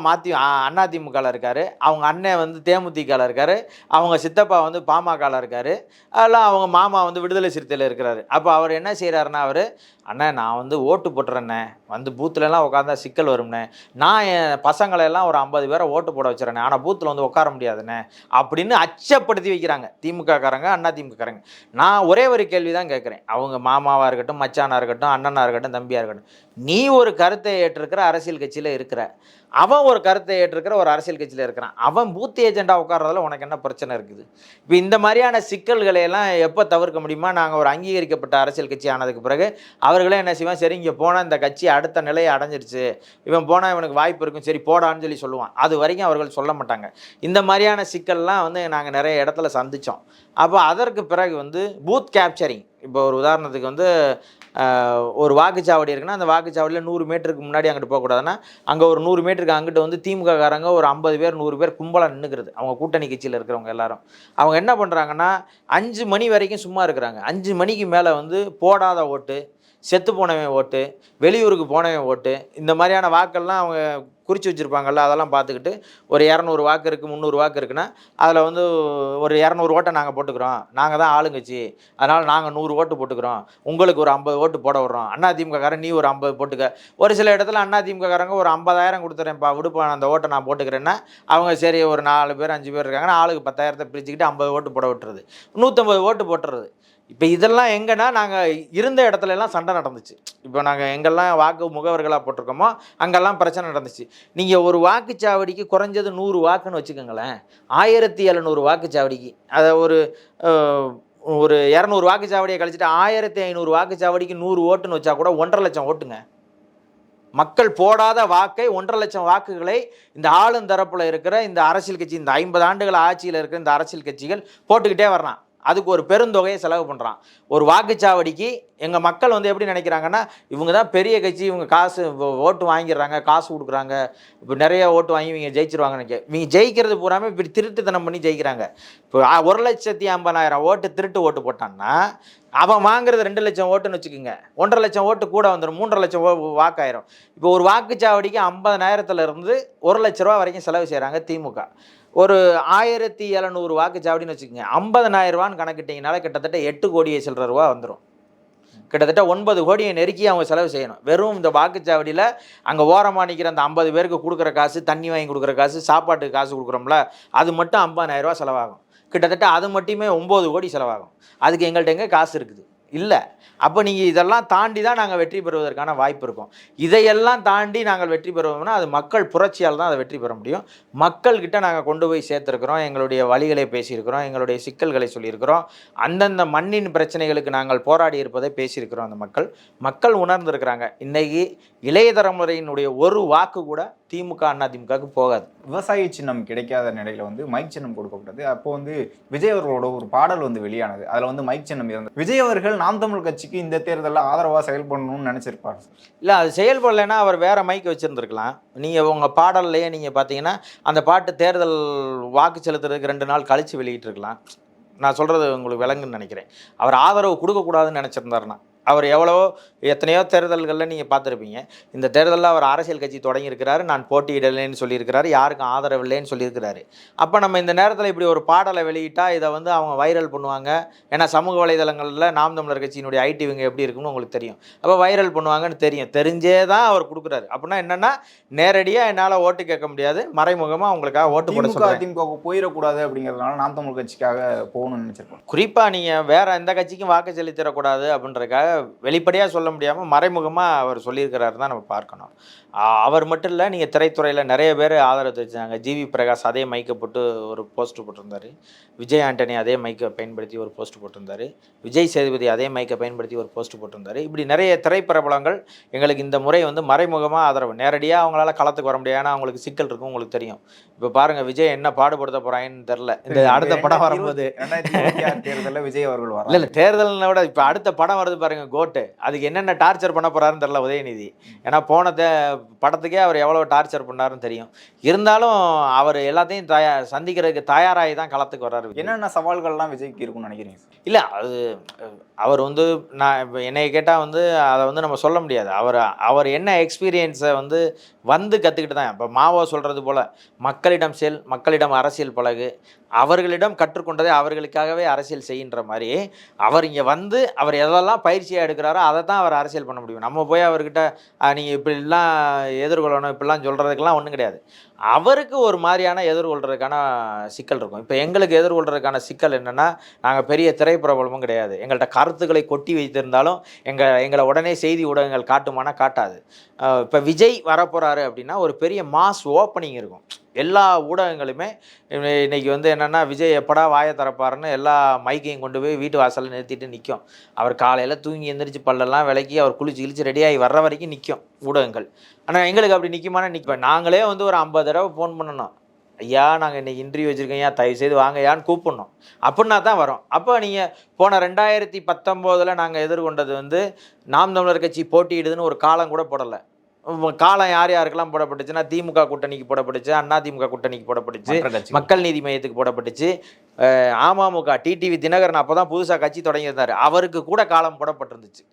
அண்ணா திமுகவில் இருக்கார், அவங்க அண்ணன் வந்து தேமுதிகவில் இருக்கார், அவங்க சித்தப்பா வந்து பாமகவில் இருக்கார், அதெல்லாம் அவங்க மாமா வந்து விடுதலை சிறுத்தையில் இருக்கிறாரு. அப்போ அவர் என்ன செய்கிறாருன்னா, அவர் அண்ணா நான் வந்து ஓட்டு போட்டுறேண்ணே, வந்து பூத்துலலாம் உட்காந்தா சிக்கல் வரும்ண்ணே, நான் என் பசங்களெல்லாம் ஒரு 50 பேரை ஓட்டு போட வச்சுறேண்ணே, ஆனால் பூத்தில் வந்து உட்கார முடியாதுண்ணே அப்படின்னு அச்சப்படுத்தி வைக்கிறாங்க திமுககாரங்க, அண்ணா திமுககாரங்க. நான் ஒரே ஒரு கேள்வி தான் கேட்குறேன். அவங்க மாமாவாக இருக்கட்டும், மச்சானாக இருக்கட்டும், அண்ணனாக இருக்கட்டும், தம்பியாக இருக்கட்டும், நீ ஒரு கருத்தை ஏற்றிருக்கிற அரசியல் கட்சியில் இருக்கிற, அவன் ஒரு கருத்தை ஏற்றிருக்கிற ஒரு அரசியல் கட்சியில் இருக்கிறான், அவன் பூத் ஏஜெண்டா உட்கார்றதுல உனக்கு என்ன பிரச்சனை இருக்குது? இப்போ இந்த மாதிரியான சிக்கல்களை எல்லாம் எப்போ தவிர்க்க முடியுமா? நாங்கள் ஒரு அங்கீகரிக்கப்பட்ட அரசியல் கட்சி ஆனதுக்கு பிறகு அவர்களே என்ன செய்வான், சரி இங்கே போனால் இந்த கட்சி அடுத்த நிலையை அடைஞ்சிருச்சு, இவன் போனால் இவனுக்கு வாய்ப்பு இருக்கும், சரி போடான்னு சொல்லி சொல்லுவான். அது வரைக்கும் அவர்கள் சொல்ல மாட்டாங்க. இந்த மாதிரியான சிக்கல்லாம் வந்து நாங்கள் நிறைய இடத்துல சந்தித்தோம். அப்போ அதற்கு பிறகு வந்து பூத் கேப்சரிங், இப்போ ஒரு உதாரணத்துக்கு வந்து ஒரு வாக்குச்சாவடி இருக்குன்னா அந்த வாக்குச்சாவடியில் 100 மீட்டருக்கு முன்னாடி அங்கிட்டு போகக்கூடாதுன்னா அங்கே ஒரு 100 மீட்டருக்கு அங்கிட்டு வந்து திமுககாரங்க ஒரு 50 பேர் 100 பேர் கும்பலாக நின்றுக்கிறது. அவங்க கூட்டணி கட்சியில் இருக்கிறவங்க எல்லாரும் அவங்க என்ன பண்ணுறாங்கன்னா 5 மணி வரைக்கும் சும்மா இருக்கிறாங்க. 5 மணிக்கு மேலே வந்து போடாத ஓட்டு, செத்து போனவன் ஓட்டு, வெளியூருக்கு போனவன் ஓட்டு, இந்த மாதிரியான வாக்கெல்லாம் அவங்க குறித்து வச்சுருப்பாங்கல்ல, அதெல்லாம் பார்த்துக்கிட்டு ஒரு 200 வாக்கு இருக்குது, 300 வாக்கு இருக்குன்னா அதில் வந்து ஒரு 200 ஓட்டை நாங்கள் போட்டுக்கிறோம், நாங்கள் தான் ஆளுங்கட்சி, அதனால் நாங்கள் 100 ஓட்டு போட்டுக்கிறோம், உங்களுக்கு ஒரு 50 ஓட்டு போட விட்றோம், அதிமுககாரன் நீ ஒரு 50 போட்டுக்க. ஒரு சில இடத்துல அதிமுககாரங்க ஒரு 50,000 கொடுத்துறேன்ப்பா விடுப்பா அந்த ஓட்டை நான் போட்டுக்கிறேன்னா அவங்க சரி ஒரு 4 பேர் 5 பேர் இருக்காங்கன்னா ஆளுக்கு 10,000 பிரிச்சுக்கிட்டு 50 ஓட்டு போட விட்டுறது, 150 ஓட்டு போட்டுறது. இப்போ இதெல்லாம் எங்கன்னா நாங்கள் இருந்த இடத்துல எல்லாம் சண்டை நடந்துச்சு. இப்போ நாங்கள் எங்கெல்லாம் வாக்கு முகவர்களாக போட்டிருக்கோமோ அங்கெல்லாம் பிரச்சனை நடந்துச்சு. நீங்கள் ஒரு வாக்குச்சாவடிக்கு குறைஞ்சது 100 வாக்குன்னு வச்சுக்கோங்களேன், 1700 வாக்குச்சாவடிக்கு அதை ஒரு 200 வாக்குச்சாவடியை கழிச்சிட்டு 1500 வாக்குச்சாவடிக்கு 100 ஓட்டுன்னு வச்சா கூட 1.5 லட்சம் ஓட்டுங்க. மக்கள் போடாத வாக்கை 1.5 லட்சம் வாக்குகளை இந்த ஆளுந்தரப்பில் இருக்கிற இந்த அரசியல் கட்சி, இந்த 50 ஆண்டுகள் ஆட்சியில் இருக்கிற இந்த அரசியல் கட்சிகள் போட்டுக்கிட்டே வர்றான். அதுக்கு ஒரு பெருந்தொகையை செலவு பண்ணுறான். ஒரு வாக்குச்சாவடிக்கு எங்கள் மக்கள் வந்து எப்படி நினைக்கிறாங்கன்னா, இவங்க தான் பெரிய கட்சி, இவங்க காசு ஓட்டு வாங்கிடுறாங்க, காசு கொடுக்குறாங்க, இப்போ நிறைய ஓட்டு வாங்கி இவங்க ஜெயிச்சிருவாங்கன்னு. இவங்க ஜெயிக்கிறது பூராமல் இப்படி திருட்டுத்தனம் பண்ணி ஜெயிக்கிறாங்க. இப்போ 1,50,000 ஓட்டு திருட்டு ஓட்டு போட்டான்னா அவன் வாங்குறது 2 லட்சம் ஓட்டுன்னு வச்சுக்கோங்க, 1.5 லட்சம் ஓட்டு கூட வந்துடும், 3.5 லட்சம் வாக்காயிரும். இப்போ ஒரு வாக்குச்சாவடிக்கு 50,000 1 லட்ச ரூபா வரைக்கும் செலவு செய்கிறாங்க திமுக. ஒரு 1700 வாக்குச்சாவடின்னு வச்சுக்கோங்க, 50,000 கணக்கிட்டிங்கனால கிட்டத்தட்ட 8 கோடியை சில்லற ரூபா வந்துடும். கிட்டத்தட்ட 9 கோடியை நெருக்கி அவங்க செலவு செய்யணும். வெறும் இந்த வாக்குச்சாவடியில் அங்கே ஓரமாக நிற்கிற அந்த 50 பேருக்கு கொடுக்குற காசு, தண்ணி வாங்கி கொடுக்குற காசு, சாப்பாட்டுக்கு காசு கொடுக்குறோம்ல, அது மட்டும் 50,000 செலவாகும். கிட்டத்தட்ட அது மட்டுமே 9 கோடி செலவாகும். அதுக்கு எங்கள்கிட்ட எங்கே காசு இருக்குது? இல்லை. அப்போ நீங்கள் இதெல்லாம் தாண்டி தான் நாங்கள் வெற்றி பெறுவதற்கான வாய்ப்பு இருக்கும். இதையெல்லாம் தாண்டி நாங்கள் வெற்றி பெறுவோம்னா அது மக்கள் புரட்சியால் தான் அதை வெற்றி பெற முடியும். மக்கள்கிட்ட நாங்கள் கொண்டு போய் சேர்த்துருக்குறோம், எங்களுடைய வழிகளை பேசியிருக்கிறோம், எங்களுடைய சிக்கல்களை சொல்லியிருக்கிறோம், அந்தந்த மண்ணின் பிரச்சனைகளுக்கு நாங்கள் போராடி இருப்பதை பேசியிருக்கிறோம். அந்த மக்கள் உணர்ந்துருக்கிறாங்க. இன்றைக்கி இளைய தலைமுறையினுடைய ஒரு வாக்கு கூட திமுக அதிமுகவுக்கு போகாது. விவசாய சின்னம் கிடைக்காத நிலையில் வந்து மைக் சின்னம் கொடுக்கப்பட்டது. அப்போ வந்து விஜய் அவர்களோட ஒரு பாடல் வந்து வெளியானது, அதில் வந்து மைக் சின்னம் இருந்தது. விஜய் அவர்கள் நாம் தமிழ் கட்சிக்கு இந்த தேர்தலில் ஆதரவாக செயல்படணும்னு நினச்சிருப்பார். இல்லை, அது செயல்படலைன்னா அவர் வேறு மைக் வச்சுருந்துருக்கலாம். நீங்கள் உங்கள் பாடல்லையே நீங்கள் பார்த்தீங்கன்னா அந்த பாட்டு தேர்தல் வாக்கு செலுத்துறதுக்கு 2 நாள் கழித்து வெளியிட்டிருக்கலாம். நான் சொல்கிறது உங்களுக்கு விளங்குன்னு நினைக்கிறேன். அவர் ஆதரவு கொடுக்கக்கூடாதுன்னு நினச்சிருந்தாருன்னா, அவர் எத்தனையோ தேர்தல்களில் நீங்கள் பார்த்துருப்பீங்க, இந்த தேர்தலில் அவர் அரசியல் கட்சி தொடங்கியிருக்கிறாரு, நான் போட்டியிடலைன்னு சொல்லியிருக்கிறாரு, யாருக்கும் ஆதரவு இல்லைன்னு சொல்லியிருக்கிறாரு. அப்போ நம்ம இந்த நேரத்தில் இப்படி ஒரு பாடலை வெளியிட்டால் இதை வந்து அவங்க வைரல் பண்ணுவாங்க. ஏன்னா சமூக வலைதளங்களில் நாம் தமிழர் கட்சியினுடைய ஐடி விங்க எப்படி இருக்குன்னு உங்களுக்கு தெரியும். அப்போ வைரல் பண்ணுவாங்கன்னு தெரிஞ்சே தான் அவர் கொடுக்குறாரு. அப்படின்னா என்னென்னா, நேரடியாக என்னால் ஓட்டு கேட்க முடியாது, மறைமுகமாக அவங்களுக்காக ஓட்டு போட சொல்லுவாங்க. திமுக போயிடக்கூடாது அப்படிங்கிறதுனால நாம் தமிழ் கட்சிக்காக போகணும்னு நினச்சிருக்கோம். குறிப்பாக நீங்கள் வேறு எந்த கட்சிக்கும் வாக்கு செலுத்திடக்கூடாது அப்படின்றக்காக வெளிப்படையாக சொல்ல முடியாமல் மறைமுகமாக அவர் சொல்லியிருக்கிறாரு தான் நம்ம பார்க்கணும். அவர் மட்டும் இல்லை, நீங்கள் திரைத்துறையில் நிறைய பேர் ஆதரவு தெரிவிச்சாங்க. ஜிவி பிரகாஷ் அதே மைக்கை போட்டு ஒரு போஸ்ட் போட்டிருந்தார். விஜய் ஆண்டனி அதே மைக்கை பயன்படுத்தி ஒரு போஸ்ட் போட்டிருந்தார். விஜய் சேதுபதி அதே மைக்கை பயன்படுத்தி ஒரு போஸ்ட் போட்டிருந்தார். இப்படி நிறைய திரைப்பிரபலங்கள் எங்களுக்கு இந்த முறை வந்து மறைமுகமாக ஆதரவு, நேரடியாக அவங்களால களத்துக்கு வர முடியாது, ஏன்னா அவங்களுக்கு சிக்கல் இருக்கும், உங்களுக்கு தெரியும். இப்போ பாருங்கள், விஜய் என்ன பாடுபடுத்த போகிறாங்கன்னு தெரில. இந்த அடுத்த படம் வரும்போது தேர்தலில் விஜய் அவர்கள் வர இல்லை தேர்தல்னை விட இப்போ அடுத்த படம் வருது பாருங்கள், கோட்டு. அதுக்கு என்னென்ன டார்ச்சர் பண்ண போகிறாருன்னு தெரில உதயநிதி. ஏன்னா போன படத்துக்கே அவர் எவ்வளோ டார்ச்சர் பண்ணாருன்னு தெரியும். இருந்தாலும் அவர் எல்லாத்தையும் சந்திக்கிறதுக்கு தயாராகி தான் களத்துக்கு வர்றாரு. என்னென்ன சவால்கள்லாம் விஜய்க்கு இருக்கும்னு நினைக்கிறீங்க? இல்லை அது அவர் வந்து நான் இப்போ என்னை கேட்டால் வந்து அதை வந்து நம்ம சொல்ல முடியாது. அவர் என்ன எக்ஸ்பீரியன்ஸை வந்து கற்றுக்கிட்டு தான். இப்போ மாவோ சொல்கிறது போல் மக்களிடம் செல், மக்களிடம் அரசியல் பழகு, அவர்களிடம் கற்றுக்கொண்டதை அவர்களுக்காகவே அரசியல் செய்கின்ற மாதிரி அவர் இங்கே வந்து அவர் எதெல்லாம் பயிற்சியாக எடுக்கிறாரோ அதை தான் அவர் அரசியல் பண்ண முடியும். நம்ம போய் அவர்கிட்ட நீங்கள் இப்படிலாம் எதிர்கொள்ளணும் இப்படிலாம் சொல்கிறதுக்கெல்லாம் ஒன்றும் கிடையாது. அவருக்கு ஒரு மாதிரியான எதிர்கொள்கிறதுக்கான சிக்கல் இருக்கும். இப்போ எங்களுக்கு எதிர்கொள்கிறதுக்கான சிக்கல் என்னென்னா, நாங்கள் பெரிய திரைப்பிரபலமும் கிடையாது. எங்கள்கிட்ட கருத்துக்களை கொட்டி வைத்திருந்தாலும் எங்களை உடனே செய்தி ஊடகங்கள் காட்டுமானா காட்டாது. இப்போ விஜய் வரப்போகிறாரு அப்படின்னா ஒரு பெரிய மாஸ் ஓப்பனிங் இருக்கும். எல்லா ஊடகங்களுமே இன்றைக்கி என்னென்னா, விஜய் எப்படா வாயை திறப்பாருன்னு எல்லா மைக்கையும் கொண்டு போய் வீட்டு வாசலில் நிறுத்திட்டு நிற்கும். அவர் காலையில் தூங்கி எந்திரிச்சு பல்லெல்லாம் விளக்கி அவர் குளிச்சு ரெடியாகி வர்ற வரைக்கும் நிற்கும் ஊடகங்கள். ஆனால் எங்களுக்கு அப்படி நிற்குமானா நிற்பேன். நாங்களே ஒரு 50 தடவை ஃபோன் பண்ணணும், ஐயா நாங்கள் இன்றைக்கி இன்டர்வியூ வச்சுருக்கோம், ஐயா தயவுசெய்து வாங்கயான்னு கூப்பிடணும். அப்படின்னா தான் வரும். அப்போ நீங்கள் போன 2019 நாங்கள் எதிர்கொண்டது நாம் தமிழர் கட்சி போட்டியிடுதுன்னு ஒரு காலம் கூட போடலை. காலம் யாருக்கெல்லாம் போடப்பட்டுச்சுன்னா, திமுக கூட்டணிக்கு போடப்பட்டுச்சு, அண்ணா திமுக கூட்டணிக்கு போடப்பட்டுச்சு, மக்கள் நீதி மையத்துக்கு போடப்பட்டுச்சு, அமமுக டிடிவி தினகரன் அப்போ தான் புதுசாக கட்சி தொடங்கியிருந்தார், அவருக்கு கூட காலம் போடப்பட்டிருந்துச்சு.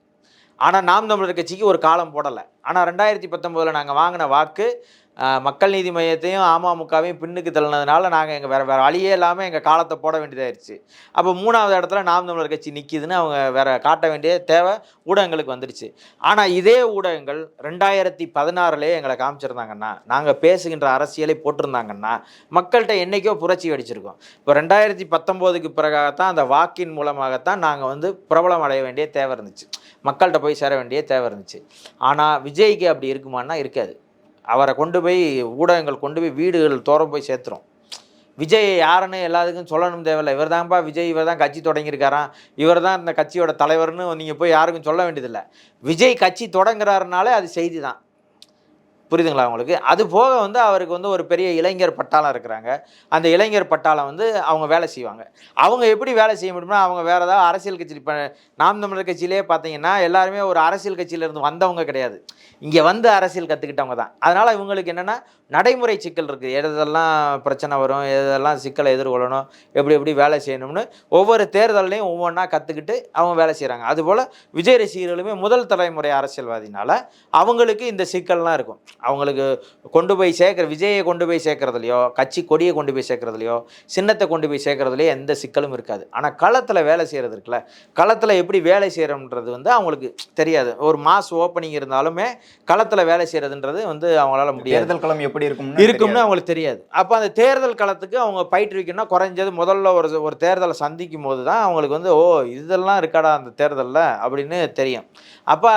ஆனால் நாம் தமிழர் கட்சிக்கு ஒரு காலம் போடலை. ஆனால் 2019 நாங்கள் வாங்கின வாக்கு மக்கள் நீதி மையத்தையும் அமமுகவையும் பின்னுக்கு தள்ளினதுனால நாங்கள் எங்கள் வேறு வழியே இல்லாமல் எங்கள் காலத்தை போட வேண்டியதாகிடுச்சு. அப்போ 3வது இடத்துல நாம் தமிழர் கட்சி நிற்கிதுன்னு அவங்க வேறு காட்ட வேண்டிய தேவை ஊடகங்களுக்கு வந்துடுச்சு. ஆனால் இதே ஊடகங்கள் 2016 எங்களை காமிச்சிருந்தாங்கன்னா, நாங்கள் பேசுகின்ற அரசியலை போட்டிருந்தாங்கன்னா, மக்கள்கிட்ட என்றைக்கோ புரட்சி அடிச்சிருக்கோம். இப்போ 2019க்கு பிறகாகத்தான் அந்த வாக்கின் மூலமாகத்தான் நாங்கள் பிரபலம் அடைய வேண்டிய தேவை இருந்துச்சு, மக்கள்கிட்ட போய் சேர வேண்டிய தேவை இருந்துச்சு. ஆனால் விஜய்க்கு அப்படி இருக்குமான்னா இருக்காது. அவரை கொண்டு போய் ஊடகங்கள் கொண்டு போய் வீடுகள் தோறும் போய் சேர்த்துரும். விஜய் யாருன்னு எல்லாத்துக்கும் சொல்லணும் தேவையில்லை. இவர் தான்ப்பா விஜய், இவர் தான் கட்சி தொடங்கியிருக்காராம், இவர் தான் இந்த கட்சியோட தலைவர்னு நீங்கள் போய் யாருக்கும் சொல்ல வேண்டியதில்லை. விஜய் கட்சி தொடங்குறாருனாலே அது செய்தி தான். புரியுதுங்களா உங்களுக்கு? அது போக அவருக்கு ஒரு பெரிய இளைஞர் பட்டாளம் இருக்கிறாங்க. அந்த இளைஞர் பட்டாளம் அவங்க வேலை செய்வாங்க. அவங்க எப்படி வேலை செய்ய முடியும்னா, அவங்க வேறு ஏதாவது அரசியல் கட்சியில் இப்போ நாம் தமிழர் கட்சியிலே பார்த்தீங்கன்னா எல்லாருமே ஒரு அரசியல் கட்சியிலேருந்து வந்தவங்க கிடையாது, இங்கே அரசியல் கற்றுக்கிட்டவங்க தான். அதனால் இவங்களுக்கு என்னென்னா நடைமுறை சிக்கல் இருக்குது. எதெல்லாம் பிரச்சனை வரும், எதெல்லாம் சிக்கலை எதிர்கொள்ளணும், எப்படி வேலை செய்யணும்னு ஒவ்வொரு தேர்தலையும் ஒவ்வொன்றா கற்றுக்கிட்டு அவங்க வேலை செய்கிறாங்க. அதுபோல் விஜய் ரசிகர்களுமே முதல் தலைமுறை அரசியல்வாதினால அவங்களுக்கு இந்த சிக்கல்லாம் இருக்கும். அவங்களுக்கு கொண்டு போய் விஜயை கொண்டு போய் சேர்க்கறதுலையோ, கட்சி கொடியை கொண்டு போய் சேர்க்கறதுலையோ, சின்னத்தை கொண்டு போய் சேர்க்கறதுலையோ எந்த சிக்கலும் இருக்காது. ஆனால் களத்தில் வேலை செய்கிறது இருக்குல்ல, களத்தில் எப்படி வேலை செய்கிறோன்றது அவங்களுக்கு தெரியாது. ஒரு மாஸ் ஓப்பனிங் இருந்தாலுமே களத்தில் வேலை செய்கிறதுன்றது அவங்களால முடியாது. தேர்தல் களம் எப்படி இருக்கும்னு அவங்களுக்கு தெரியாது. அப்போ அந்த தேர்தல் களத்துக்கு அவங்க பயிற்றுவிக்கணும்னா குறைஞ்சது முதல்ல ஒரு தேர்தலை சந்திக்கும் போது தான் அவங்களுக்கு ஓ இதெல்லாம் இருக்காடா அந்த தேர்தலில் அப்படின்னு தெரியும். அப்போ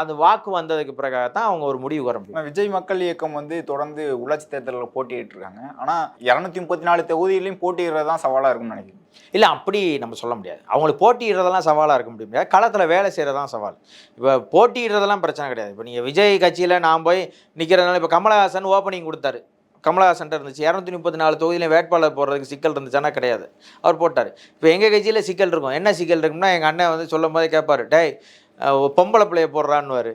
அந்த வாக்கு வந்ததுக்கு பிறகு தான் அவங்க ஒரு முடிவு வர முடியும். விஜய் மக்கள் இயக்கம் தொடர்ந்து உள்ளாட்சி தேர்தலில் போட்டியிட்டு இருக்காங்க. ஆனால் 234 தொகுதியிலையும் போட்டியிடுறது தான் சவாலாக இருக்கும்னு நினைக்கிறேன். இல்லை அப்படி நம்ம சொல்ல முடியாது. அவங்களுக்கு போட்டியிடுறதெல்லாம் சவாலாக இருக்க முடியாது, களத்தில் வேலை செய்கிறதான் சவால். இப்போ போட்டியிடுறதெல்லாம் பிரச்சனை கிடையாது. இப்போ நீங்கள் விஜய் கட்சியில் நான் போய் நிற்கிறதுனால, இப்போ கமலஹாசன் ஓப்பனிங் கொடுத்தாரு, கமலஹாசன் இருந்துச்சு, 234 தொகுதியிலையும் வேட்பாளர் போடுறதுக்கு சிக்கல் இருந்துச்சுன்னா கிடையாது, அவர் போட்டார். இப்போ எங்கள் கட்சியில் சிக்கல் இருக்கும். என்ன சிக்கல் இருக்குன்னா, எங்கள் அண்ணன் சொல்லும் போதே கேட்பார், டேய் பொம்பளை பிள்ளைய போடுறான்னுவார்.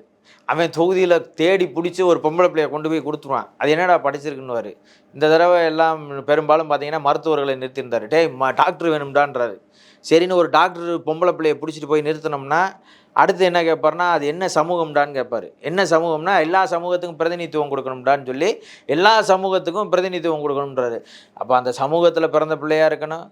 அவன் தொகுதியில் தேடி பிடிச்சி ஒரு பொம்பளை பிள்ளையை கொண்டு போய் கொடுத்துருவான், அது என்னடா படிச்சிருக்குன்னுவார். இந்த தடவை எல்லாம் பெரும்பாலும் பார்த்தீங்கன்னா மருத்துவர்களை நிறுத்தியிருந்தார். டேய் டாக்டர் வேணும்டான்றாரு. சரின்னு ஒரு டாக்டர் பொம்பளை பிள்ளையை பிடிச்சிட்டு போய் நிறுத்தினோம்னா அடுத்து என்ன கேட்பார்னா, அது என்ன சமூகம்டான்னு கேட்பார். என்ன சமூகம்னா, எல்லா சமூகத்துக்கும் பிரதிநிதித்துவம் கொடுக்கணும்டான்னு சொல்லி எல்லா சமூகத்துக்கும் பிரதிநிதித்துவம் கொடுக்கணுன்றாரு. அப்போ அந்த சமூகத்தில் பிறந்த பிள்ளையாக இருக்கணும்,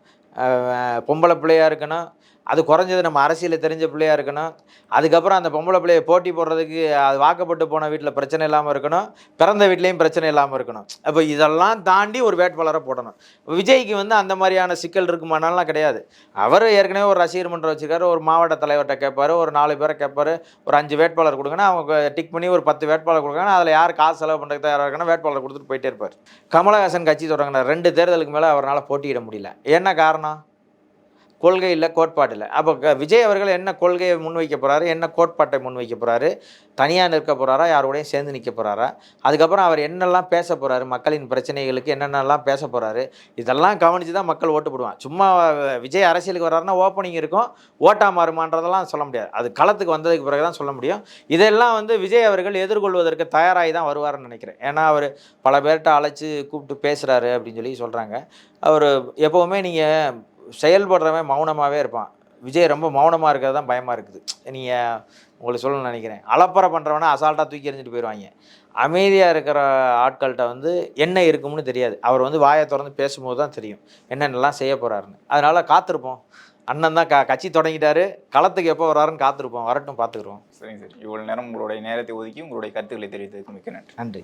பொம்பளை பிள்ளையாக இருக்கணும், அது குறைஞ்சது நம்ம அரசியலில் தெரிஞ்ச பிள்ளையாக இருக்கணும். அதுக்கப்புறம் அந்த பொம்பளை பிள்ளையை போட்டி போடுறதுக்கு அது வாக்கப்பட்டு போன வீட்டில் பிரச்சனை இல்லாமல் இருக்கணும், பிறந்த வீட்லேயும் பிரச்சனை இல்லாமல் இருக்கணும். அப்போ இதெல்லாம் தாண்டி ஒரு வேட்பாளரை போடணும். விஜய்க்கு வந்து அந்த மாதிரியான சிக்கல் இருக்குமானாலாம் கிடையாது. அவர் ஏற்கனவே ஒரு ரசிகர் மன்றம் வச்சுருக்காரு, ஒரு மாவட்ட தலைவர்கிட்ட கேட்பார், ஒரு 4 பேரை கேட்பார், ஒரு 5 வேட்பாளர் கொடுங்கன்னா அவங்க டிக் பண்ணி ஒரு 10 வேட்பாளர் கொடுக்குறாங்கன்னா அதில் யார் காசு செலவு பண்ணுறதுக்கு தயாராக இருக்கணும் வேட்பாளர் கொடுத்துட்டு போயிட்டே இருப்பார். கமலஹாசன் கட்சி தொடங்கினார், 2 தேர்தலுக்கு மேலே அவரால் போட்டியிட முடியல. என்ன காரணம்? கொள்கை இல்லை, கோட்பாடு இல்லை. அப்போ விஜய் அவர்கள் என்ன கொள்கையை முன்வைக்க போகிறாரு, என்ன கோட்பாட்டை முன்வைக்க போகிறாரு, தனியாக நிற்க போகிறாரா, யாரோடையும் சேர்ந்து நிற்க போகிறாரா, அதுக்கப்புறம் அவர் என்னெல்லாம் பேச போகிறாரு, மக்களின் பிரச்சனைகளுக்கு என்னென்னலாம் பேச போகிறாரு, இதெல்லாம் கவனித்து தான் மக்கள் ஓட்டு போடுவான். சும்மா விஜய் அரசியலுக்கு வர்றாருன்னா ஓப்பனிங் இருக்கும், ஓட்டா மாறுமான்றதெல்லாம் சொல்ல முடியாது. அது களத்துக்கு வந்ததுக்கு பிறகு தான் சொல்ல முடியும். இதெல்லாம் வந்து விஜய் அவர்கள் எதிர்கொள்வதற்கு தயாராகி தான் வருவார்னு நினைக்கிறேன். ஏன்னா அவர் பல பேர்கிட்ட அழைச்சி கூப்பிட்டு பேசுகிறாரு அப்படின்னு சொல்லி சொல்கிறாங்க. அவர் எப்போவுமே நீங்கள் செயல்படுறவன் மௌனமாகவே இருப்பான். விஜய் ரொம்ப மௌனமாக இருக்கிறது தான் பயமாக இருக்குது. நீங்கள் உங்களுக்கு சொல்லணும்னு நினைக்கிறேன். அலப்பறை பண்ணுறவனை அசால்ட்டாக தூக்கி எறிஞ்சிட்டு போயிடுவாங்க. அமைதியாக இருக்கிற ஆட்கள்கிட்ட வந்து என்ன இருக்கும்னு தெரியாது. அவர் வந்து வாயை திறந்து பேசும்போது தான் தெரியும் என்னென்னலாம் செய்ய போகிறாருன்னு. அதனால் காத்திருப்போம். அண்ணன் தான் கட்சி தொடங்கிட்டாரு, களத்துக்கு எப்போ வர்றாருன்னு காத்திருப்போம். வரட்டும், பார்த்துக்குறோம். சரிங்க சார், இவ்வளோ நேரம் உங்களுடைய நேரத்தை ஒதுக்கி உங்களுடைய கருத்துக்களை தெரிவித்ததுக்கு மிக்க நன்றி. நன்றி.